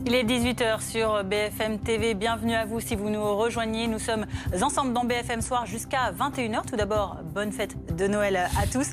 Il est 18 h sur BFM TV. Bienvenue à vous si vous nous rejoignez. Nous sommes ensemble dans BFM Soir jusqu'à 21 h. Tout d'abord, bonne fête de Noël à tous.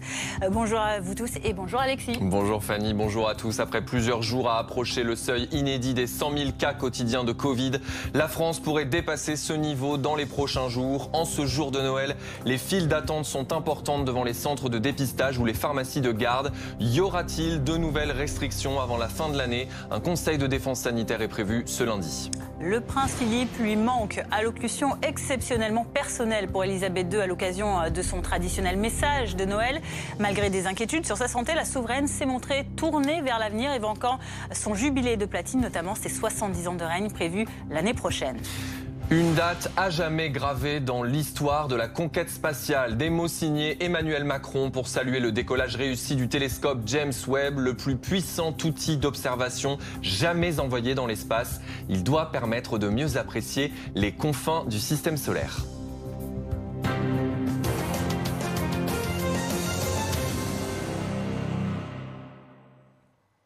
Bonjour à vous tous et bonjour Alexis. Bonjour Fanny, bonjour à tous. Après plusieurs jours à approcher le seuil inédit des 100 000 cas quotidiens de Covid, la France pourrait dépasser ce niveau dans les prochains jours. En ce jour de Noël, les files d'attente sont importantes devant les centres de dépistage ou les pharmacies de garde. Y aura-t-il de nouvelles restrictions avant la fin de l'année? Un conseil de défense sanitaire est prévu ce lundi. Le prince Philippe lui manque. Allocution exceptionnellement personnelle pour Elisabeth II à l'occasion de son traditionnel message de Noël. Malgré des inquiétudes sur sa santé, la souveraine s'est montrée tournée vers l'avenir, évoquant son jubilé de platine, notamment ses 70 ans de règne prévus l'année prochaine. Une date à jamais gravée dans l'histoire de la conquête spatiale. Des mots signés Emmanuel Macron pour saluer le décollage réussi du télescope James Webb, le plus puissant outil d'observation jamais envoyé dans l'espace. Il doit permettre de mieux apprécier les confins du système solaire.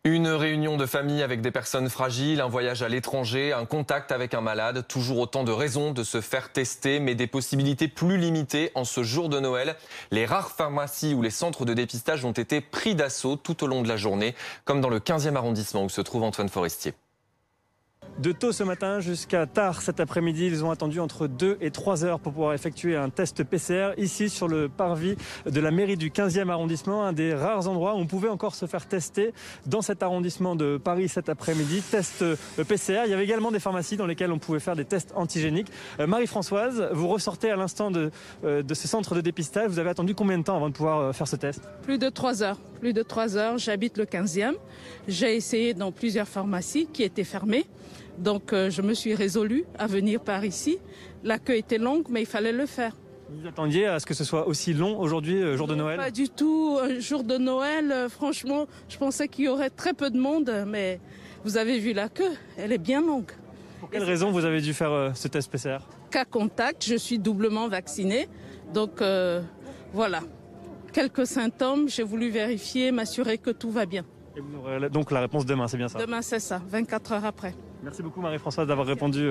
Une réunion de famille avec des personnes fragiles, un voyage à l'étranger, un contact avec un malade. Toujours autant de raisons de se faire tester, mais des possibilités plus limitées en ce jour de Noël. Les rares pharmacies ou les centres de dépistage ont été pris d'assaut tout au long de la journée, comme dans le 15e arrondissement où se trouve Antoine Forestier. De tôt ce matin jusqu'à tard cet après-midi, ils ont attendu entre 2 et 3 heures pour pouvoir effectuer un test PCR ici sur le parvis de la mairie du 15e arrondissement, un des rares endroits où on pouvait encore se faire tester dans cet arrondissement de Paris cet après-midi. Test PCR, il y avait également des pharmacies dans lesquelles on pouvait faire des tests antigéniques. Marie-Françoise, vous ressortez à l'instant de ce centre de dépistage. Vous avez attendu combien de temps avant de pouvoir faire ce test? Plus de 3 heures. Plus de 3 heures. J'habite le 15e. J'ai essayé dans plusieurs pharmacies qui étaient fermées. Donc je me suis résolue à venir par ici. La queue était longue, mais il fallait le faire. Vous attendiez à ce que ce soit aussi long aujourd'hui, jour de Noël? Pas du tout. Jour de Noël, franchement, je pensais qu'il y aurait très peu de monde, mais vous avez vu la queue, elle est bien longue. Pour quelle raison vous avez dû faire ce test PCR? Cas contact, je suis doublement vaccinée. Donc voilà, quelques symptômes, j'ai voulu vérifier, m'assurer que tout va bien. Et vous aurez donc la réponse demain, c'est bien ça? Demain, c'est ça, 24 heures après. Merci beaucoup Marie-Françoise d'avoir répondu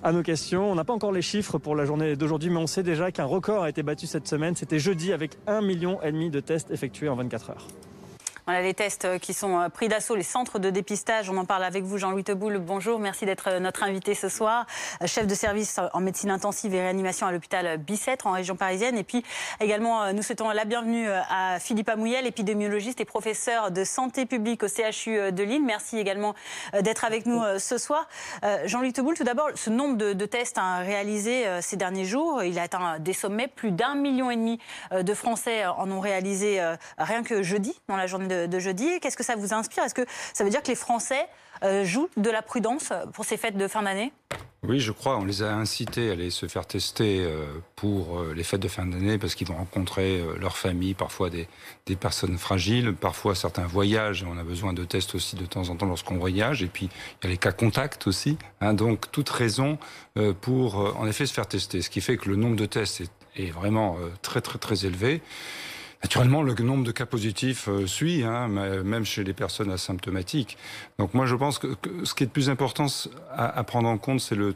à nos questions. On n'a pas encore les chiffres pour la journée d'aujourd'hui, mais on sait déjà qu'un record a été battu cette semaine. C'était jeudi avec 1,5 million de tests effectués en 24 heures. Voilà les tests qui sont pris d'assaut, les centres de dépistage. On en parle avec vous, Jean-Louis Teboul. Bonjour, merci d'être notre invité ce soir. Chef de service en médecine intensive et réanimation à l'hôpital Bicêtre en région parisienne. Et puis également, nous souhaitons la bienvenue à Philippe Amouyel, épidémiologiste et professeur de santé publique au CHU de Lille. Merci également d'être avec nous ce soir. Jean-Louis Teboul, tout d'abord, ce nombre de tests réalisés ces derniers jours, il a atteint des sommets. Plus d'1,5 million de Français en ont réalisé rien que jeudi, dans la journée de jeudi. Qu'est-ce que ça vous inspire? Est-ce que ça veut dire que les Français jouent de la prudence pour ces fêtes de fin d'année? Oui, je crois. On les a incités à aller se faire tester pour les fêtes de fin d'année parce qu'ils vont rencontrer leur famille, parfois des personnes fragiles, parfois certains voyages. On a besoin de tests aussi de temps en temps lorsqu'on voyage. Et puis, il y a les cas contacts aussi. Donc, toute raison pour, en effet, se faire tester. Ce qui fait que le nombre de tests est vraiment très, très, très élevé. Naturellement, le nombre de cas positifs suit, même chez les personnes asymptomatiques. Donc moi, je pense que ce qui est de plus important à prendre en compte, c'est le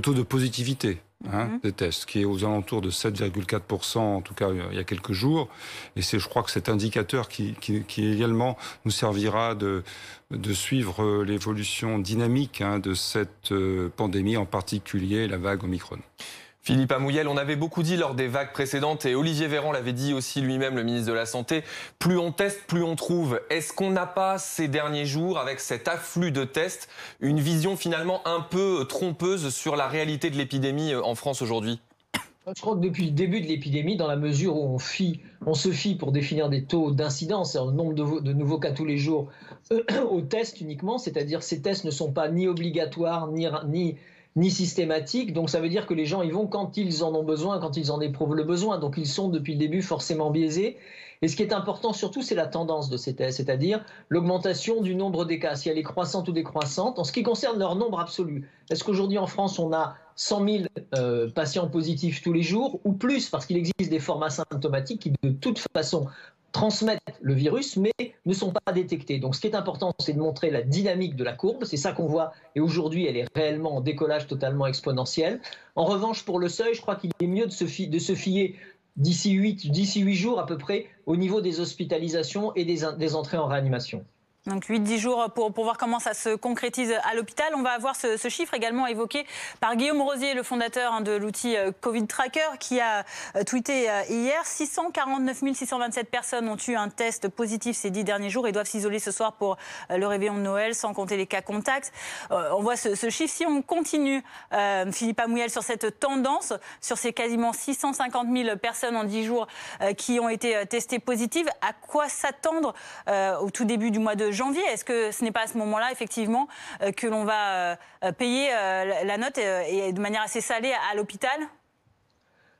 taux de positivité des tests, qui est aux alentours de 7,4%, en tout cas il y a quelques jours. Et c'est, je crois que cet indicateur qui également nous servira de suivre l'évolution dynamique de cette pandémie, en particulier la vague Omicron. Philippe Amouyel, on avait beaucoup dit lors des vagues précédentes et Olivier Véran l'avait dit aussi lui-même, le ministre de la Santé, plus on teste, plus on trouve. Est-ce qu'on n'a pas ces derniers jours, avec cet afflux de tests, une vision finalement un peu trompeuse sur la réalité de l'épidémie en France aujourd'hui? Je crois que depuis le début de l'épidémie, dans la mesure où on se fie pour définir des taux d'incidence, c'est-à-dire le nombre de nouveaux cas tous les jours, aux tests uniquement, c'est-à-dire ces tests ne sont pas ni obligatoires ni systématiques, donc ça veut dire que les gens y vont quand ils en ont besoin, quand ils en éprouvent le besoin, donc ils sont depuis le début forcément biaisés. Et ce qui est important surtout, c'est la tendance de ces tests, c'est-à-dire l'augmentation du nombre des cas, si elle est croissante ou décroissante, en ce qui concerne leur nombre absolu. Est-ce qu'aujourd'hui en France, on a 100 000 patients positifs tous les jours ou plus, parce qu'il existe des formes asymptomatiques qui de toute façon transmettent le virus, mais ne sont pas détectés. Donc ce qui est important, c'est de montrer la dynamique de la courbe. C'est ça qu'on voit. Et aujourd'hui, elle est réellement en décollage totalement exponentiel. En revanche, pour le seuil, je crois qu'il est mieux de se fier d'ici 8 jours à peu près au niveau des hospitalisations et des entrées en réanimation. Donc 8-10 jours pour voir comment ça se concrétise à l'hôpital. On va avoir ce chiffre également évoqué par Guillaume Rosier, le fondateur de l'outil Covid Tracker, qui a tweeté hier. 649 627 personnes ont eu un test positif ces 10 derniers jours et doivent s'isoler ce soir pour le réveillon de Noël, sans compter les cas contacts. On voit ce chiffre. Si on continue, Philippe Amouyel, sur cette tendance, sur ces quasiment 650 000 personnes en 10 jours qui ont été testées positives, à quoi s'attendre au tout début du mois de janvier? Est-ce que ce n'est pas à ce moment-là, effectivement, que l'on va payer la note et de manière assez salée à l'hôpital?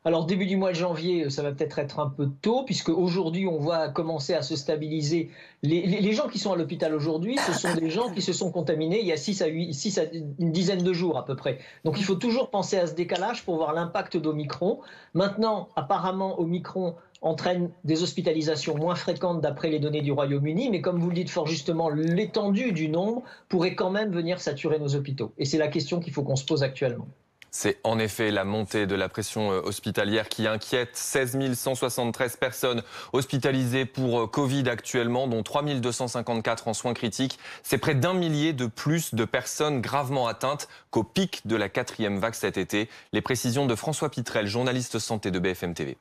Alors, début du mois de janvier, ça va peut-être être un peu tôt, puisque aujourd'hui, on va commencer à se stabiliser. Les gens qui sont à l'hôpital aujourd'hui, ce sont des gens qui se sont contaminés il y a 6 à une dizaine de jours à peu près. Donc, il faut toujours penser à ce décalage pour voir l'impact d'Omicron. Maintenant, apparemment, Omicron entraîne des hospitalisations moins fréquentes d'après les données du Royaume-Uni, mais comme vous le dites fort justement, l'étendue du nombre pourrait quand même venir saturer nos hôpitaux. Et c'est la question qu'il faut qu'on se pose actuellement. C'est en effet la montée de la pression hospitalière qui inquiète. 16 173 personnes hospitalisées pour Covid actuellement, dont 3 254 en soins critiques. C'est près d'1 millier de plus de personnes gravement atteintes qu'au pic de la 4e vague cet été. Les précisions de François Pitrel, journaliste santé de BFM TV.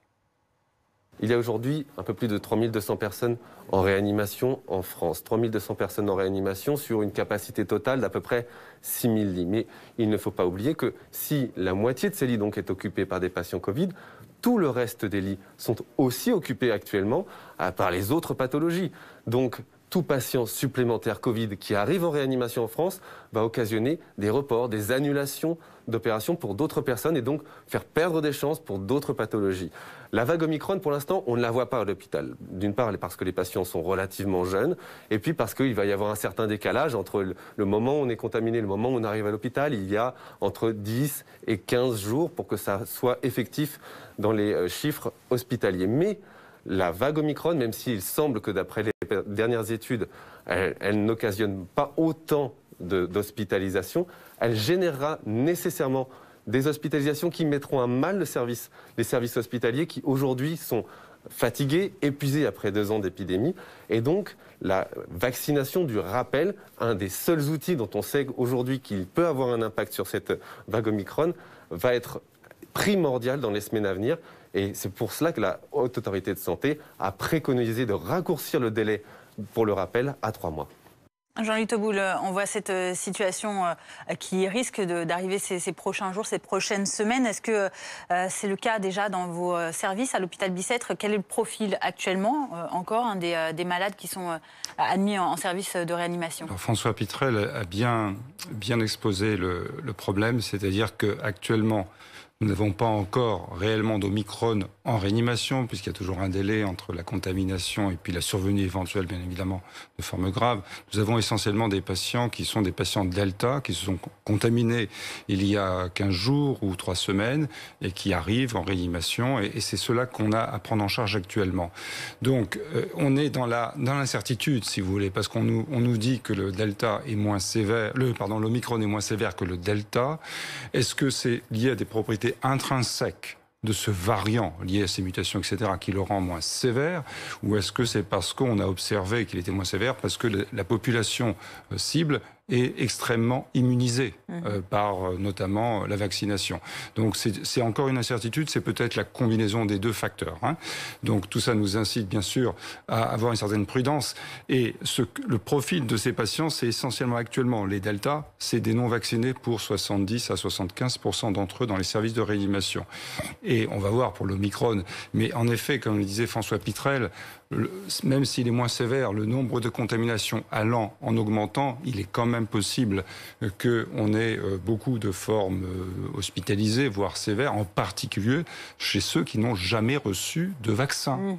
Il y a aujourd'hui un peu plus de 3200 personnes en réanimation en France. 3200 personnes en réanimation sur une capacité totale d'à peu près 6000 lits. Mais il ne faut pas oublier que si la moitié de ces lits donc est occupée par des patients Covid, tout le reste des lits sont aussi occupés actuellement par les autres pathologies. Donc tout patient supplémentaire Covid qui arrive en réanimation en France va occasionner des reports, des annulations d'opérations pour d'autres personnes et donc faire perdre des chances pour d'autres pathologies. La vague Omicron, pour l'instant, on ne la voit pas à l'hôpital. D'une part, parce que les patients sont relativement jeunes, et puis parce qu'il va y avoir un certain décalage entre le moment où on est contaminé et le moment où on arrive à l'hôpital. Il y a entre 10 et 15 jours pour que ça soit effectif dans les chiffres hospitaliers. Mais la vague Omicron, même s'il semble que d'après les dernières études, elle n'occasionne pas autant d'hospitalisation, elle générera nécessairement des hospitalisations qui mettront à mal les services hospitaliers qui aujourd'hui sont fatigués, épuisés après 2 ans d'épidémie. Et donc la vaccination du rappel, un des seuls outils dont on sait aujourd'hui qu'il peut avoir un impact sur cette vague Omicron, va être primordial dans les semaines à venir. Et c'est pour cela que la Haute Autorité de Santé a préconisé de raccourcir le délai pour le rappel à 3 mois. Jean-Louis Teboul, on voit cette situation qui risque d'arriver ces prochains jours, ces prochaines semaines. Est-ce que c'est le cas déjà dans vos services à l'hôpital Bicêtre? Quel est le profil actuellement encore des malades qui sont admis en service de réanimation? Alors, François Pitrel a bien exposé le problème, c'est-à-dire qu'actuellement, nous n'avons pas encore réellement d'Omicron en réanimation, puisqu'il y a toujours un délai entre la contamination et puis la survenue éventuelle, bien évidemment, de formes graves. Nous avons essentiellement des patients qui sont des patients Delta, qui se sont contaminés il y a 15 jours ou 3 semaines, et qui arrivent en réanimation, et c'est cela qu'on a à prendre en charge actuellement. Donc, on est dans l'incertitude, si vous voulez, parce qu'on nous dit que le Delta est moins sévère, l'Omicron est moins sévère que le Delta. Est-ce que c'est lié à des propriétés intrinsèques de ce variant lié à ces mutations, etc., qui le rend moins sévère, ou est-ce que c'est parce qu'on a observé qu'il était moins sévère, parce que la population cible est extrêmement immunisée par notamment la vaccination. Donc c'est encore une incertitude, c'est peut-être la combinaison des deux facteurs. Donc tout ça nous incite bien sûr à avoir une certaine prudence. Et le profil de ces patients, c'est essentiellement actuellement les Delta, c'est des non-vaccinés pour 70 à 75% d'entre eux dans les services de réanimation. Et on va voir pour l'Omicron, mais en effet, comme le disait François Pitrel, même s'il est moins sévère, le nombre de contaminations allant en augmentant, il est quand même possible qu'on ait beaucoup de formes hospitalisées, voire sévères, en particulier chez ceux qui n'ont jamais reçu de vaccin.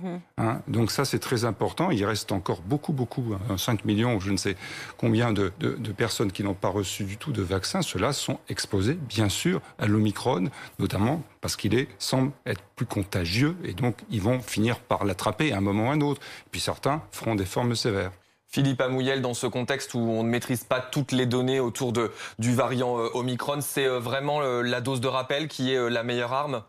Donc ça, c'est très important. Il reste encore beaucoup, 5 millions ou je ne sais combien de personnes qui n'ont pas reçu du tout de vaccin. Ceux-là sont exposés, bien sûr, à l'Omicron, notamment parce qu'il semble être plus contagieux et donc ils vont finir par l'attraper à un moment ou à un autre. Et puis certains feront des formes sévères. Philippe Amouyel, dans ce contexte où on ne maîtrise pas toutes les données autour du variant Omicron, c'est vraiment la dose de rappel qui est la meilleure arme ?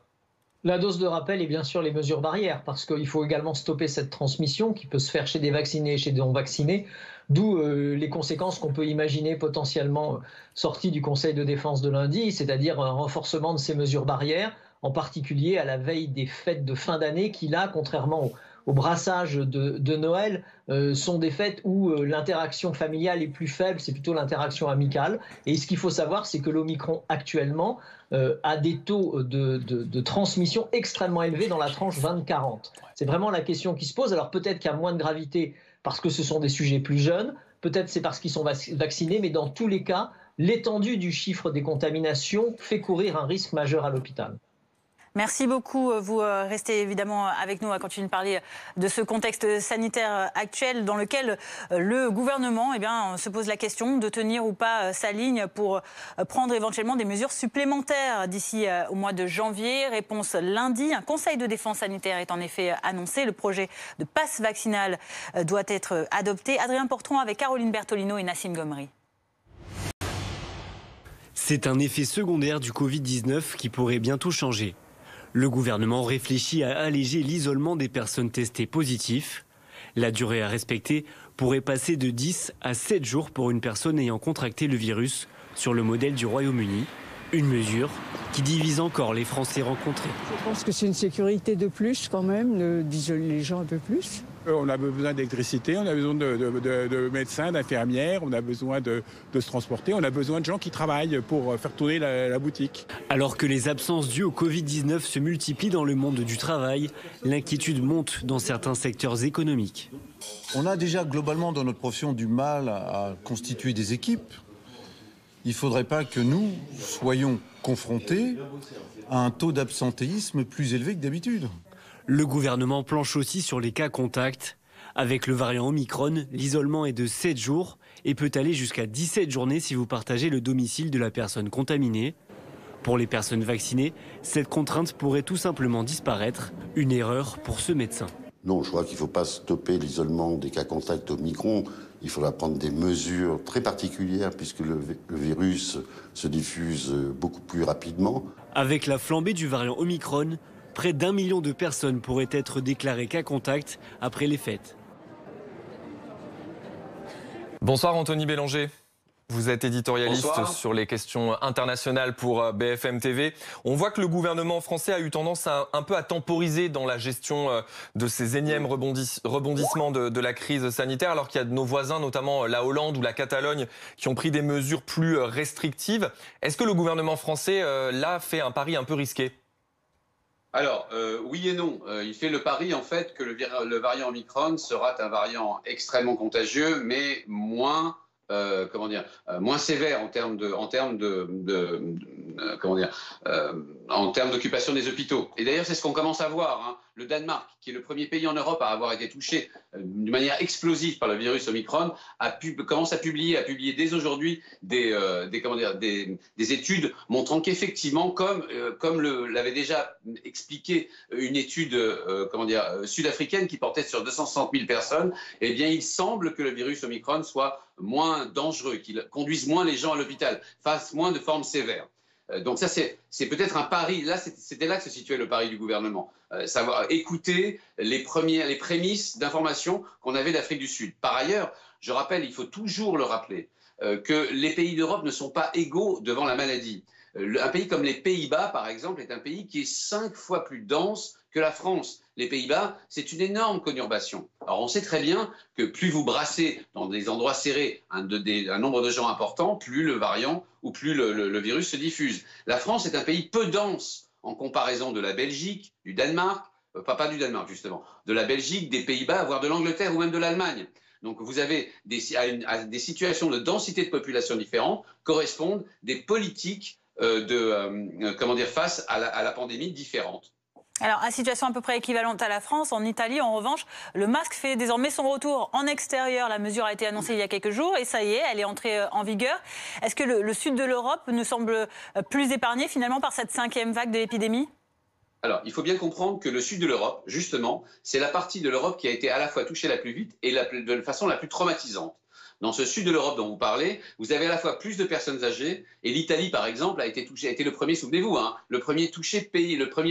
La dose de rappel et bien sûr les mesures barrières, parce qu'il faut également stopper cette transmission qui peut se faire chez des vaccinés et chez des non-vaccinés, d'où les conséquences qu'on peut imaginer potentiellement sorties du Conseil de défense de lundi, c'est-à-dire un renforcement de ces mesures barrières, en particulier à la veille des fêtes de fin d'année qui, là, contrairement au brassage de Noël, sont des fêtes où l'interaction familiale est plus faible, c'est plutôt l'interaction amicale. Et ce qu'il faut savoir, c'est que l'Omicron actuellement a des taux de transmission extrêmement élevés dans la tranche 20-40. C'est vraiment la question qui se pose. Alors peut-être qu'il y a moins de gravité parce que ce sont des sujets plus jeunes, peut-être c'est parce qu'ils sont vaccinés, mais dans tous les cas, l'étendue du chiffre des contaminations fait courir un risque majeur à l'hôpital. Merci beaucoup. Vous restez évidemment avec nous à continuer de parler de ce contexte sanitaire actuel dans lequel le gouvernement se pose la question de tenir ou pas sa ligne pour prendre éventuellement des mesures supplémentaires d'ici au mois de janvier. Réponse lundi. Un conseil de défense sanitaire est en effet annoncé. Le projet de passe vaccinal doit être adopté. Adrien Portron avec Caroline Bertolino et Nassim Gomri. C'est un effet secondaire du Covid-19 qui pourrait bientôt changer. Le gouvernement réfléchit à alléger l'isolement des personnes testées positives. La durée à respecter pourrait passer de 10 à 7 jours pour une personne ayant contracté le virus, sur le modèle du Royaume-Uni. Une mesure qui divise encore les Français rencontrés. Je pense que c'est une sécurité de plus quand même, d'isoler les gens un peu plus. On a besoin d'électricité, on a besoin de médecins, d'infirmières, on a besoin de se transporter, on a besoin de gens qui travaillent pour faire tourner la boutique. Alors que les absences dues au Covid-19 se multiplient dans le monde du travail, l'inquiétude monte dans certains secteurs économiques. On a déjà globalement dans notre profession du mal à constituer des équipes. Il ne faudrait pas que nous soyons confrontés à un taux d'absentéisme plus élevé que d'habitude. Le gouvernement planche aussi sur les cas contacts. Avec le variant Omicron, l'isolement est de 7 jours et peut aller jusqu'à 17 journées si vous partagez le domicile de la personne contaminée. Pour les personnes vaccinées, cette contrainte pourrait tout simplement disparaître. Une erreur pour ce médecin. Non, je crois qu'il ne faut pas stopper l'isolement des cas contacts Omicron. Il faudra prendre des mesures très particulières puisque le virus se diffuse beaucoup plus rapidement. Avec la flambée du variant Omicron, près d'1 million de personnes pourraient être déclarées cas contact après les fêtes. Bonsoir Anthony Bélanger. Vous êtes éditorialiste Bonsoir. sur les questions internationales pour BFM TV. On voit que le gouvernement français a eu tendance un peu à temporiser dans la gestion de ces énièmes rebondissements de la crise sanitaire, alors qu'il y a de nos voisins, notamment la Hollande ou la Catalogne, qui ont pris des mesures plus restrictives. Est-ce que le gouvernement français, là, fait un pari un peu risqué ? Alors, oui et non. Il fait le pari, en fait, que le variant Omicron sera un variant extrêmement contagieux, mais moins... moins sévère en termes d'occupation des hôpitaux. Et d'ailleurs, c'est ce qu'on commence à voir. Hein. Le Danemark, qui est le premier pays en Europe à avoir été touché de manière explosive par le virus Omicron, commence à publier dès aujourd'hui des études montrant qu'effectivement, comme l'avait déjà expliqué une étude sud-africaine qui portait sur 260 000 personnes, eh bien, il semble que le virus Omicron soit moins dangereux, qu'il conduise moins les gens à l'hôpital, fasse moins de formes sévères. Donc ça, c'est peut-être un pari. Là, c'était là que se situait le pari du gouvernement. Savoir écouter les prémices d'informations qu'on avait d'Afrique du Sud. Par ailleurs, je rappelle, il faut toujours le rappeler, que les pays d'Europe ne sont pas égaux devant la maladie. Un pays comme les Pays-Bas, par exemple, est un pays qui est 5 fois plus dense que la France. Les Pays-Bas, c'est une énorme conurbation. Alors on sait très bien que plus vous brassez dans des endroits serrés un nombre de gens important, plus le variant ou plus le virus se diffuse. La France est un pays peu dense en comparaison de la Belgique, du Danemark, pas du Danemark justement, de la Belgique, des Pays-Bas, voire de l'Angleterre ou même de l'Allemagne. Donc vous avez à des situations de densité de population différentes correspondent des politiques face à la pandémie différentes. Alors, à situation à peu près équivalente à la France, en Italie, en revanche, le masque fait désormais son retour en extérieur. La mesure a été annoncée il y a quelques jours et ça y est, elle est entrée en vigueur. Est-ce que le sud de l'Europe nous semble plus épargné finalement par cette 5e vague de l'épidémie ? Alors, il faut bien comprendre que le sud de l'Europe, justement, c'est la partie de l'Europe qui a été à la fois touchée la plus vite et de la façon la plus traumatisante. Dans ce sud de l'Europe dont vous parlez, vous avez à la fois plus de personnes âgées, et l'Italie, par exemple, a été le premier, souvenez-vous, hein, le premier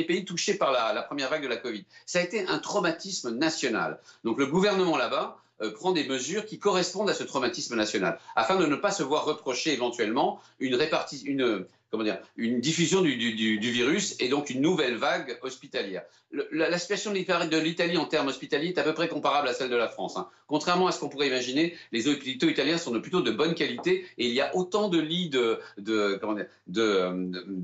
pays touché par la première vague de la Covid. Ça a été un traumatisme national. Donc le gouvernement là-bas prend des mesures qui correspondent à ce traumatisme national, afin de ne pas se voir reprocher éventuellement une diffusion du virus et donc une nouvelle vague hospitalière. La situation de l'Italie en termes hospitaliers est à peu près comparable à celle de la France. Hein. Contrairement à ce qu'on pourrait imaginer, les hôpitaux italiens sont plutôt de bonne qualité et il y a autant de lits de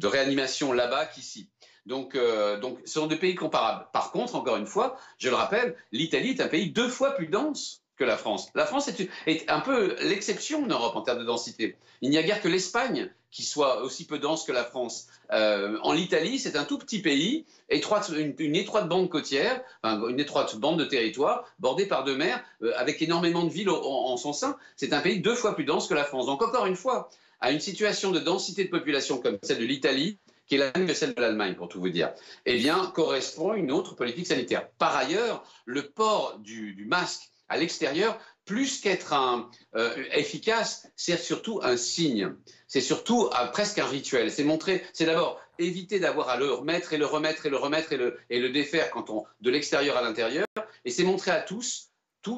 réanimation là-bas qu'ici. Donc, ce sont deux pays comparables. Par contre, encore une fois, je le rappelle, l'Italie est un pays 2 fois plus dense que la France. La France est un peu l'exception en Europe en termes de densité. Il n'y a guère que l'Espagne qui soit aussi peu dense que la France. En l'Italie, c'est un tout petit pays, une étroite bande côtière, une étroite bande de territoire, bordée par 2 mers, avec énormément de villes en son sein. C'est un pays 2 fois plus dense que la France. Donc encore une fois, à une situation de densité de population comme celle de l'Italie, qui est la même que celle de l'Allemagne, pour tout vous dire, eh bien, correspond une autre politique sanitaire. Par ailleurs, le port du masque à l'extérieur, plus qu'être efficace, c'est surtout un signe. C'est surtout presque un rituel. C'est d'abord éviter d'avoir à le remettre et le remettre et le remettre et le défaire de l'extérieur à l'intérieur. Et c'est montrer à tous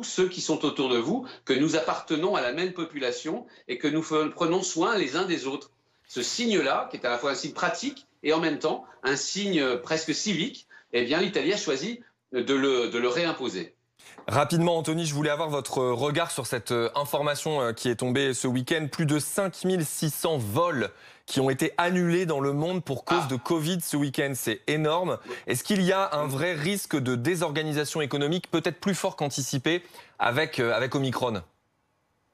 ceux qui sont autour de vous, que nous appartenons à la même population et que nous prenons soin les uns des autres. Ce signe-là, qui est à la fois un signe pratique et en même temps un signe presque civique, eh bien l'Italie a choisi de le réimposer. Rapidement, Anthony, je voulais avoir votre regard sur cette information qui est tombée ce week-end. Plus de 5600 vols qui ont été annulés dans le monde pour cause de Covid ce week-end. C'est énorme. Est-ce qu'il y a un vrai risque de désorganisation économique, peut-être plus fort qu'anticipé, avec Omicron ?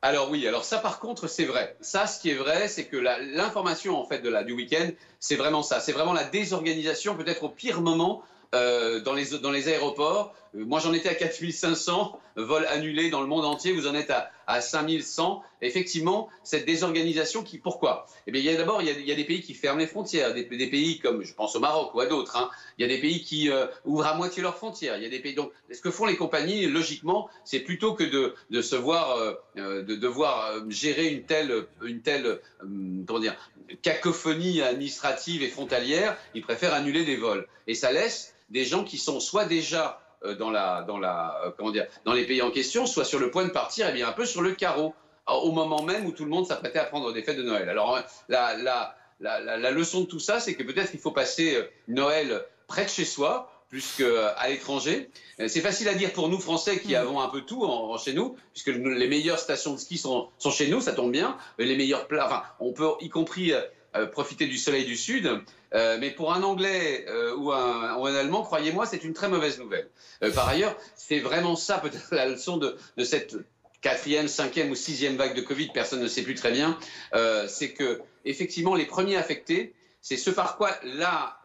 Alors oui, alors ça par contre c'est vrai. Ça, ce qui est vrai, c'est que l'information en fait du week-end, c'est vraiment ça. C'est vraiment la désorganisation, peut-être au pire moment dans les aéroports. Moi, j'en étais à 4500 vols annulés dans le monde entier. Vous en êtes à 5100. Effectivement, cette désorganisation pourquoi ? Eh bien, d'abord, il y a des pays qui ferment les frontières. Des pays comme, je pense au Maroc ou à d'autres. Hein. Il y a des pays qui ouvrent à moitié leurs frontières. Il y a des pays. Donc, ce que font les compagnies, logiquement, c'est plutôt que de devoir gérer une telle cacophonie administrative et frontalière, ils préfèrent annuler des vols. Et ça laisse des gens qui sont soit déjà dans les pays en question, soit sur le point de partir, et bien un peu sur le carreau, au moment même où tout le monde s'apprêtait à prendre des fêtes de Noël. Alors la leçon de tout ça, c'est que peut-être il faut passer Noël près de chez soi, plus qu'à l'étranger. C'est facile à dire pour nous Français qui avons un peu tout chez nous, puisque les meilleures stations de ski sont chez nous, ça tombe bien. Les meilleurs plats, enfin, on peut y compris profiter du soleil du Sud. Mais pour un Anglais ou un Allemand, croyez-moi, c'est une très mauvaise nouvelle. Par ailleurs, c'est vraiment ça peut-être la leçon de cette 4e, 5e ou 6e vague de Covid, personne ne sait plus très bien. C'est que effectivement, les premiers affectés, c'est ce par quoi la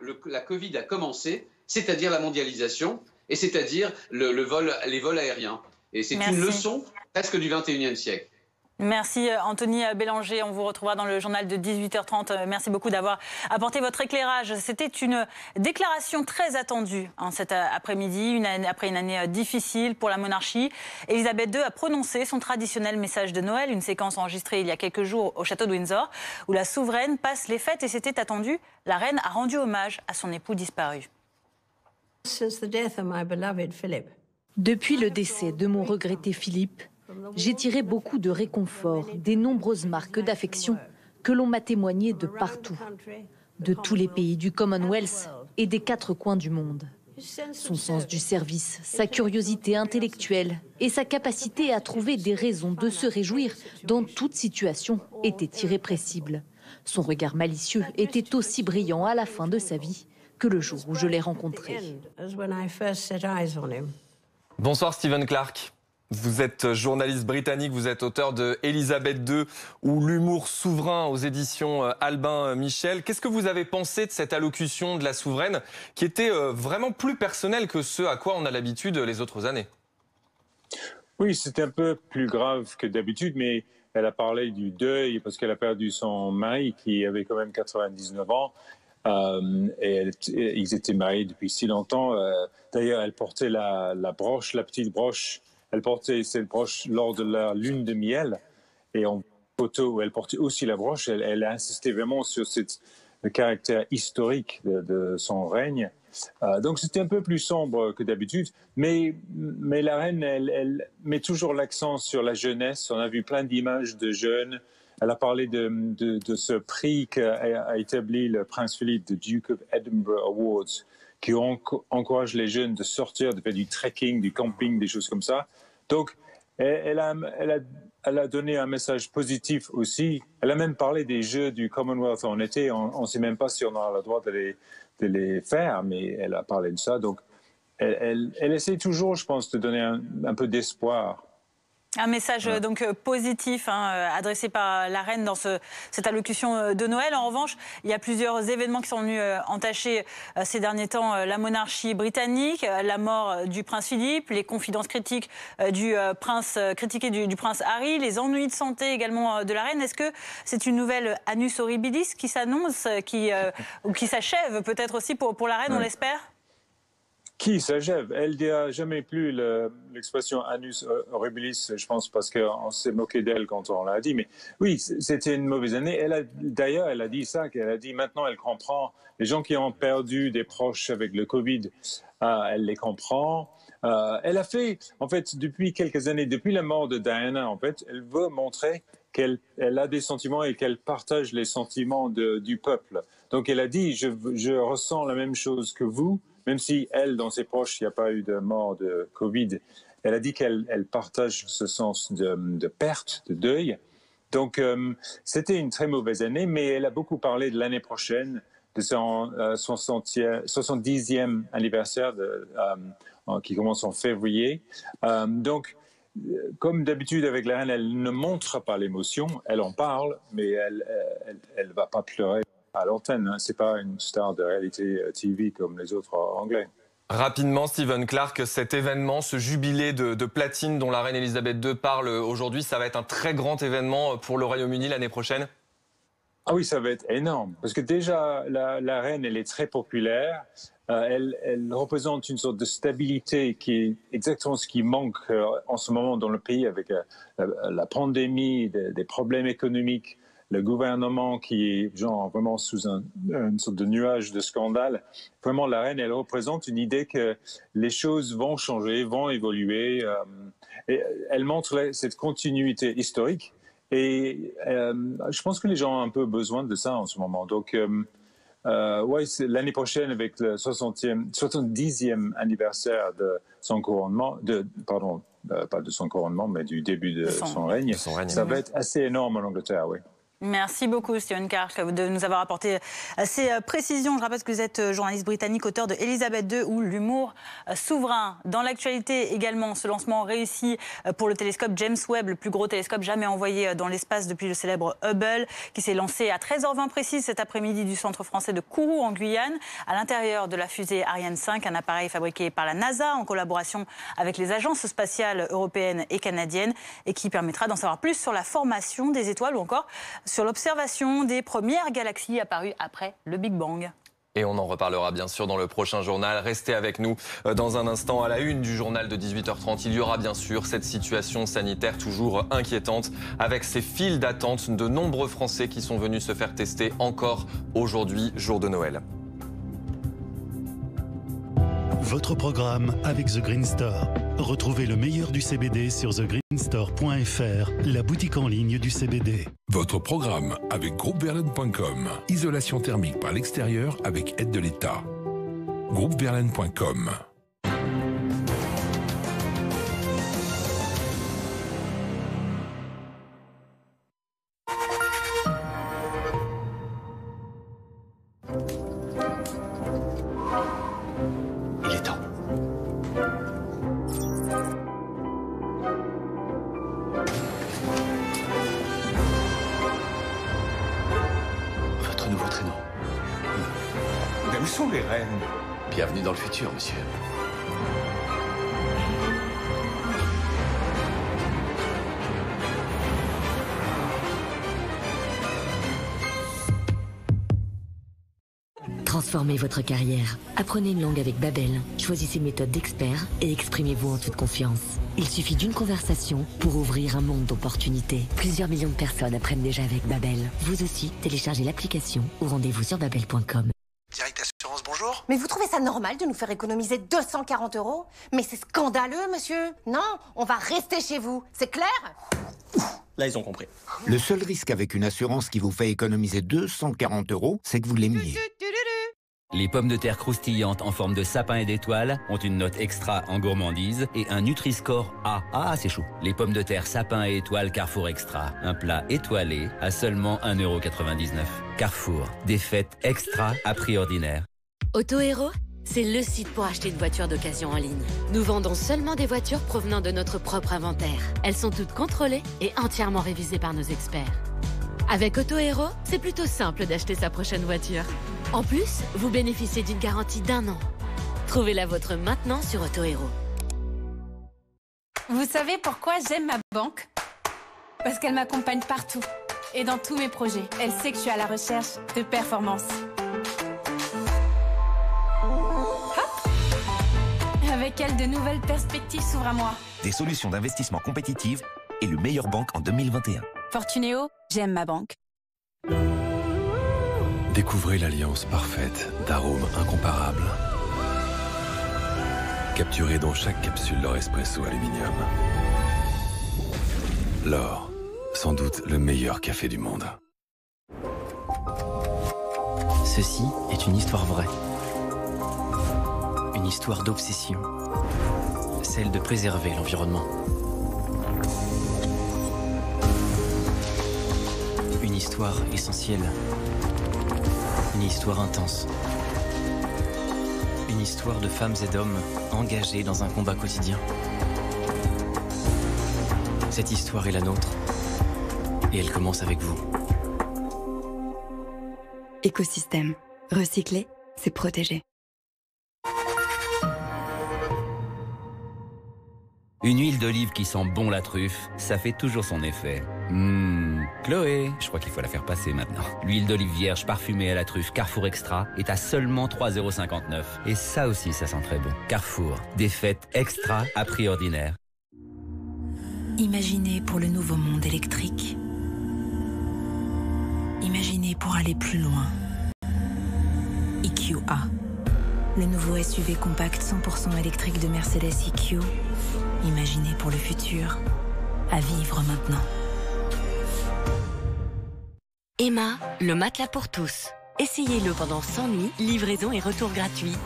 Covid a commencé, c'est-à-dire la mondialisation, et c'est-à-dire les vols aériens. Et c'est une leçon presque du 21e siècle. Merci Anthony Bélanger, on vous retrouvera dans le journal de 18h30. Merci beaucoup d'avoir apporté votre éclairage. C'était une déclaration très attendue cet après-midi, après une année difficile pour la monarchie. Elisabeth II a prononcé son traditionnel message de Noël, une séquence enregistrée il y a quelques jours au château de Windsor, où la souveraine passe les fêtes et c'était attendu. La reine a rendu hommage à son époux disparu. Depuis le décès de mon regretté Philippe, j'ai tiré beaucoup de réconfort des nombreuses marques d'affection que l'on m'a témoignées de partout, de tous les pays du Commonwealth et des 4 coins du monde. Son sens du service, sa curiosité intellectuelle et sa capacité à trouver des raisons de se réjouir dans toute situation étaient irrépressibles. Son regard malicieux était aussi brillant à la fin de sa vie que le jour où je l'ai rencontré. Bonsoir Stephen Clark. Vous êtes journaliste britannique, vous êtes auteur de Elisabeth II ou l'humour souverain aux éditions Albin Michel. Qu'est-ce que vous avez pensé de cette allocution de la souveraine qui était vraiment plus personnelle que ce à quoi on a l'habitude les autres années? Oui, c'était un peu plus grave que d'habitude, mais elle a parlé du deuil parce qu'elle a perdu son mari qui avait quand même 99 ans. Et ils étaient mariés depuis si longtemps. D'ailleurs, elle portait la broche, la petite broche. Elle portait cette broche lors de leur lune de miel. Et en photo où elle portait aussi la broche, elle a insisté vraiment sur le caractère historique de son règne. Donc c'était un peu plus sombre que d'habitude, mais la reine, elle met toujours l'accent sur la jeunesse. On a vu plein d'images de jeunes. Elle a parlé de ce prix qu'a établi le prince Philippe, the Duke of Edinburgh Awards, qui encourage les jeunes de sortir, de faire du trekking, du camping, des choses comme ça. Donc elle a donné un message positif aussi. Elle a même parlé des Jeux du Commonwealth en été. On ne sait même pas si on aura le droit de les faire, mais elle a parlé de ça. Donc, elle essaie toujours, je pense, de donner un peu d'espoir. Un message donc positif adressé par la reine dans cette allocution de Noël. En revanche, il y a plusieurs événements qui sont venus entacher ces derniers temps la monarchie britannique, la mort du prince Philippe, les confidences critiques du prince Harry, les ennuis de santé également de la reine. Est-ce que c'est une nouvelle annus horribilis qui s'annonce, ou qui s'achève peut-être aussi pour la reine, on l'espère ? Qui s'achève. Elle ne dira jamais plus l'expression annus horribilis, je pense, parce qu'on s'est moqué d'elle quand on l'a dit. Mais oui, c'était une mauvaise année. D'ailleurs, elle a dit ça, qu'elle a dit maintenant, elle comprend les gens qui ont perdu des proches avec le Covid, elle les comprend. Elle a fait, en fait, depuis quelques années, depuis la mort de Diana, en fait, elle veut montrer qu'elle a des sentiments et qu'elle partage les sentiments du peuple. Donc, elle a dit, je ressens la même chose que vous. Même si elle, dans ses proches, il n'y a pas eu de mort de Covid, elle a dit qu'elle partage ce sens de perte, de deuil. Donc, c'était une très mauvaise année, mais elle a beaucoup parlé de l'année prochaine, de son 70e anniversaire qui commence en février. Donc, comme d'habitude avec la reine, elle ne montre pas l'émotion, elle en parle, mais elle ne va pas pleurer à l'antenne. C'est pas une star de réalité TV comme les autres anglais. Rapidement, Stephen Clark, cet événement, ce jubilé de platine dont la reine Elisabeth II parle aujourd'hui, ça va être un très grand événement pour le Royaume-Uni l'année prochaine? Ah oui, ça va être énorme. Parce que déjà, la reine, elle est très populaire. Elle représente une sorte de stabilité qui est exactement ce qui manque en ce moment dans le pays avec la pandémie, des problèmes économiques. Le gouvernement qui est genre vraiment sous une sorte de nuage de scandale. Vraiment, la reine, elle représente une idée que les choses vont changer, vont évoluer. Et elle montre cette continuité historique. Et je pense que les gens ont un peu besoin de ça en ce moment. Donc, ouais, l'année prochaine, avec le 70e anniversaire de son couronnement, pas de son couronnement, mais du début de son règne, ça va être assez énorme en Angleterre, oui. Merci beaucoup, Stephen Clark, de nous avoir apporté ces précisions. Je rappelle que vous êtes journaliste britannique, auteur de Elisabeth II ou l'humour souverain. Dans l'actualité également, ce lancement réussi pour le télescope James Webb, le plus gros télescope jamais envoyé dans l'espace depuis le célèbre Hubble, qui s'est lancé à 13h20 précise cet après-midi du centre français de Kourou en Guyane, à l'intérieur de la fusée Ariane 5, un appareil fabriqué par la NASA en collaboration avec les agences spatiales européennes et canadiennes et qui permettra d'en savoir plus sur la formation des étoiles ou encore sur l'observation des premières galaxies apparues après le Big Bang. Et on en reparlera bien sûr dans le prochain journal. Restez avec nous dans un instant. À la une du journal de 18h30, il y aura bien sûr cette situation sanitaire toujours inquiétante avec ces files d'attente de nombreux Français qui sont venus se faire tester encore aujourd'hui, jour de Noël. Votre programme avec The Green Store. Retrouvez le meilleur du CBD sur thegreenstore.fr, la boutique en ligne du CBD. Votre programme avec groupeverlaine.com. Isolation thermique par l'extérieur avec aide de l'État. groupeverlaine.com. Bienvenue dans le futur, monsieur. Transformez votre carrière. Apprenez une langue avec Babel. Choisissez une méthode d'expert et exprimez-vous en toute confiance. Il suffit d'une conversation pour ouvrir un monde d'opportunités. Plusieurs millions de personnes apprennent déjà avec Babel. Vous aussi, téléchargez l'application ou rendez-vous sur babel.com. Direct Assurance, bonjour. Mais vous trouvez ça normal de nous faire économiser 240 €? Mais c'est scandaleux, monsieur. Non, on va rester chez vous. C'est clair? Là, ils ont compris. Le seul risque avec une assurance qui vous fait économiser 240 €, c'est que vous l'aimiez. Les pommes de terre croustillantes en forme de sapin et d'étoile ont une note extra en gourmandise et un Nutri-Score A. Ah, c'est chaud. Les pommes de terre sapin et étoile Carrefour Extra. Un plat étoilé à seulement 1,99 €. Carrefour, des fêtes extra à prix ordinaire. AutoHero, c'est le site pour acheter une voiture d'occasion en ligne. Nous vendons seulement des voitures provenant de notre propre inventaire. Elles sont toutes contrôlées et entièrement révisées par nos experts. Avec AutoHero, c'est plutôt simple d'acheter sa prochaine voiture. En plus, vous bénéficiez d'une garantie d'1 an. Trouvez la vôtre maintenant sur AutoHero. Vous savez pourquoi j'aime ma banque? Parce qu'elle m'accompagne partout et dans tous mes projets. Elle sait que je suis à la recherche de performance. Hop! Avec elle, de nouvelles perspectives s'ouvrent à moi. Des solutions d'investissement compétitives et le meilleur banque en 2021. Fortunéo, j'aime ma banque. Découvrez l'alliance parfaite d'arômes incomparables. Capturez dans chaque capsule leur espresso aluminium. L'or, sans doute le meilleur café du monde. Ceci est une histoire vraie. Une histoire d'obsession. Celle de préserver l'environnement. Une histoire essentielle. Une histoire intense. Une histoire de femmes et d'hommes engagés dans un combat quotidien. Cette histoire est la nôtre. Et elle commence avec vous. Écosystème. Recycler, c'est protéger. Une huile d'olive qui sent bon la truffe, ça fait toujours son effet. Chloé, je crois qu'il faut la faire passer maintenant. L'huile d'olive vierge parfumée à la truffe Carrefour Extra est à seulement 3,59 €. Et ça aussi, ça sent très bon. Carrefour, des fêtes extra à prix ordinaire. Imaginez pour le nouveau monde électrique. Imaginez pour aller plus loin. EQA, le nouveau SUV compact 100% électrique de Mercedes EQ. Imaginez pour le futur, à vivre maintenant. Emma, le matelas pour tous. Essayez-le pendant 100 nuits, livraison et retour gratuit.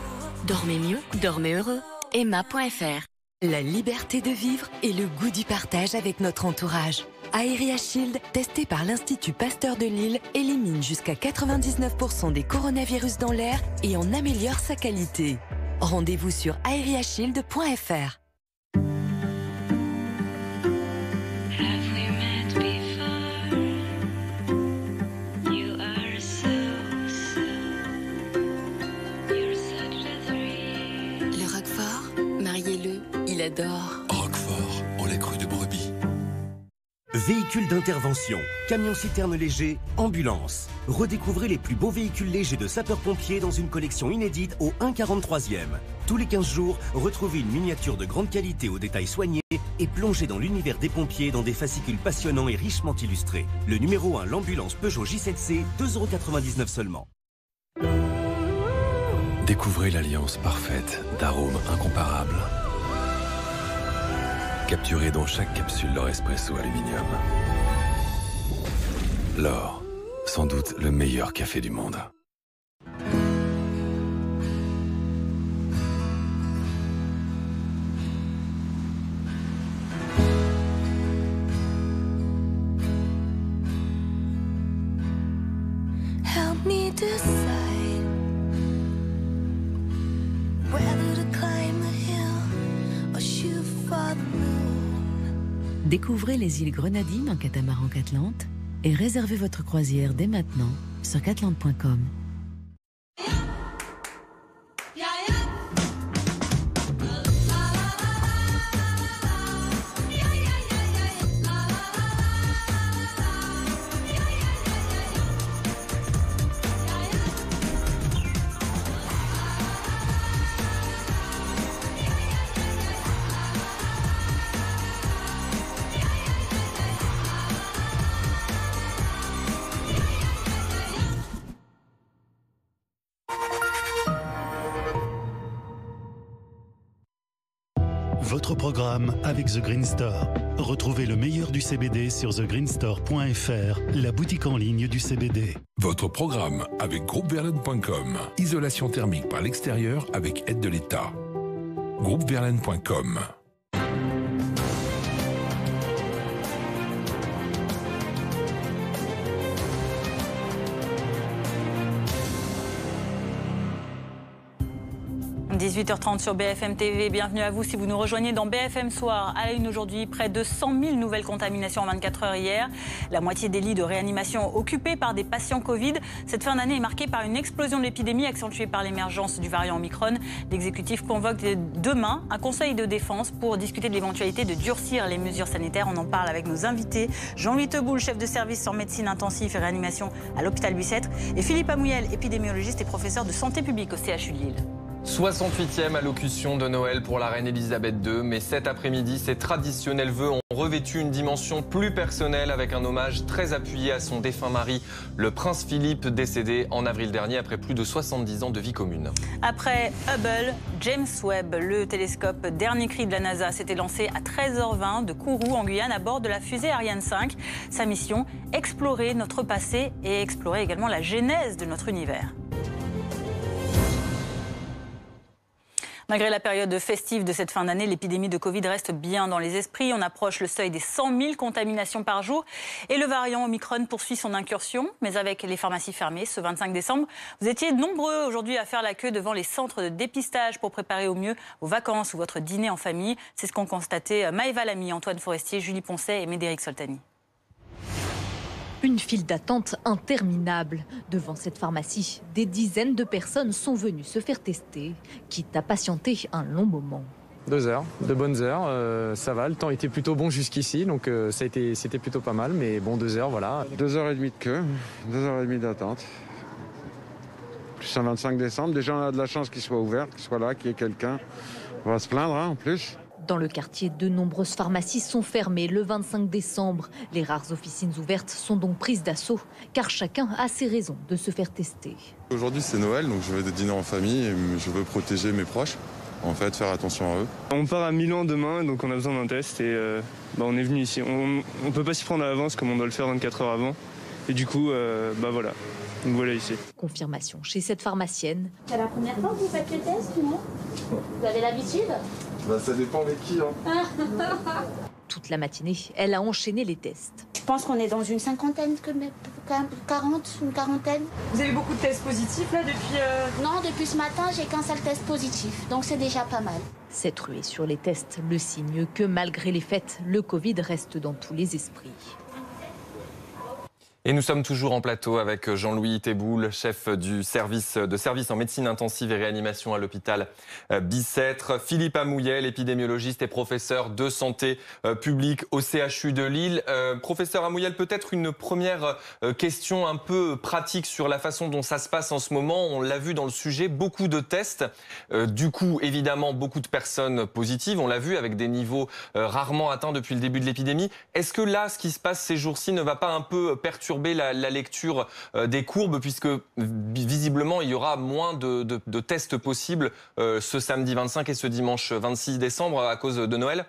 Dormez mieux, dormez heureux. Emma.fr. La liberté de vivre et le goût du partage avec notre entourage. Aeria Shield, testé par l'Institut Pasteur de Lille, élimine jusqu'à 99% des coronavirus dans l'air et en améliore sa qualité. Rendez-vous sur aeriashield.fr. Il adore. Roquefort, on l'a cru de brebis. Véhicules d'intervention, camions-citernes légers, ambulances. Redécouvrez les plus beaux véhicules légers de sapeurs-pompiers dans une collection inédite au 1,43e. Tous les 15 jours, retrouvez une miniature de grande qualité aux détails soignés et plongez dans l'univers des pompiers dans des fascicules passionnants et richement illustrés. Le numéro 1, l'ambulance Peugeot J7C, 2,99 € seulement. Découvrez l'alliance parfaite d'arômes incomparables. Capturez dans chaque capsule leur espresso aluminium. L'or, sans doute le meilleur café du monde. Help me decide whether to climb the hill or shoot for the moon. Découvrez les îles Grenadines en catamaran Catlante et réservez votre croisière dès maintenant sur catlante.com. Votre programme avec The Green Store. Retrouvez le meilleur du CBD sur thegreenstore.fr, la boutique en ligne du CBD. Votre programme avec groupeverlaine.com. Isolation thermique par l'extérieur avec aide de l'État. groupeverlaine.com. – 18h30 sur BFM TV, bienvenue à vous si vous nous rejoignez dans BFM Soir. À la une aujourd'hui, près de 100 000 nouvelles contaminations en 24 heures hier. La moitié des lits de réanimation occupés par des patients Covid. Cette fin d'année est marquée par une explosion de l'épidémie accentuée par l'émergence du variant Omicron. L'exécutif convoque demain un conseil de défense pour discuter de l'éventualité de durcir les mesures sanitaires. On en parle avec nos invités. Jean-Louis Teboul, chef de service en médecine intensive et réanimation à l'hôpital Bicêtre. Et Philippe Amouyel, épidémiologiste et professeur de santé publique au CHU de Lille. 68e allocution de Noël pour la reine Elisabeth II, mais cet après-midi, ses traditionnels vœux ont revêtu une dimension plus personnelle avec un hommage très appuyé à son défunt mari, le prince Philippe, décédé en avril dernier après plus de 70 ans de vie commune. Après Hubble, James Webb, le télescope dernier cri de la NASA, s'était lancé à 13h20 de Kourou en Guyane à bord de la fusée Ariane 5. Sa mission, explorer notre passé et explorer également la genèse de notre univers. Malgré la période festive de cette fin d'année, l'épidémie de Covid reste bien dans les esprits. On approche le seuil des 100 000 contaminations par jour. Et le variant Omicron poursuit son incursion. Mais avec les pharmacies fermées ce 25 décembre, vous étiez nombreux aujourd'hui à faire la queue devant les centres de dépistage pour préparer au mieux vos vacances ou votre dîner en famille. C'est ce qu'ont constaté Maëva Lamy, Antoine Forestier, Julie Poncet et Médéric Soltani. Une file d'attente interminable. Devant cette pharmacie, des dizaines de personnes sont venues se faire tester, quitte à patienter un long moment. 2 heures, de bonnes heures, ça va, le temps était plutôt bon jusqu'ici, donc c'était plutôt pas mal, mais bon, 2 heures, voilà. 2h30 de queue, 2h30 d'attente. Plus un 25 décembre, déjà on a de la chance qu'il soit ouvert, qu'il soit là, qu'il y ait quelqu'un. On va se plaindre en plus. Dans le quartier, de nombreuses pharmacies sont fermées le 25 décembre. Les rares officines ouvertes sont donc prises d'assaut, car chacun a ses raisons de se faire tester. Aujourd'hui c'est Noël, donc je vais dîner en famille et je veux protéger mes proches, en fait faire attention à eux. On part à Milan demain, donc on a besoin d'un test et on est venu ici. On ne peut pas s'y prendre à l'avance comme on doit le faire 24 heures avant. Et du coup, voilà. Donc voilà ici. Confirmation chez cette pharmacienne. C'est la première fois que vous faites le test, non? Vous avez l'habitude? Ça dépend avec qui. Toute la matinée, elle a enchaîné les tests. Je pense qu'on est dans une cinquantaine, 40, une quarantaine. Vous avez beaucoup de tests positifs là depuis Non, depuis ce matin, j'ai qu'un seul test positif, donc c'est déjà pas mal. Cette ruée sur les tests, le signe que malgré les fêtes, le Covid reste dans tous les esprits. Et nous sommes toujours en plateau avec Jean-Louis Teboul, chef du service en médecine intensive et réanimation à l'hôpital Bicêtre. Philippe Amouyel, épidémiologiste et professeur de santé publique au CHU de Lille. Professeur Amouyel, peut-être une première question un peu pratique sur la façon dont ça se passe en ce moment. On l'a vu dans le sujet, beaucoup de tests. Du coup, évidemment, beaucoup de personnes positives. On l'a vu avec des niveaux rarement atteints depuis le début de l'épidémie. Est-ce que là, ce qui se passe ces jours-ci ne va pas un peu perturber la lecture des courbes, puisque visiblement il y aura moins de tests possibles ce samedi 25 et ce dimanche 26 décembre à cause de Noël?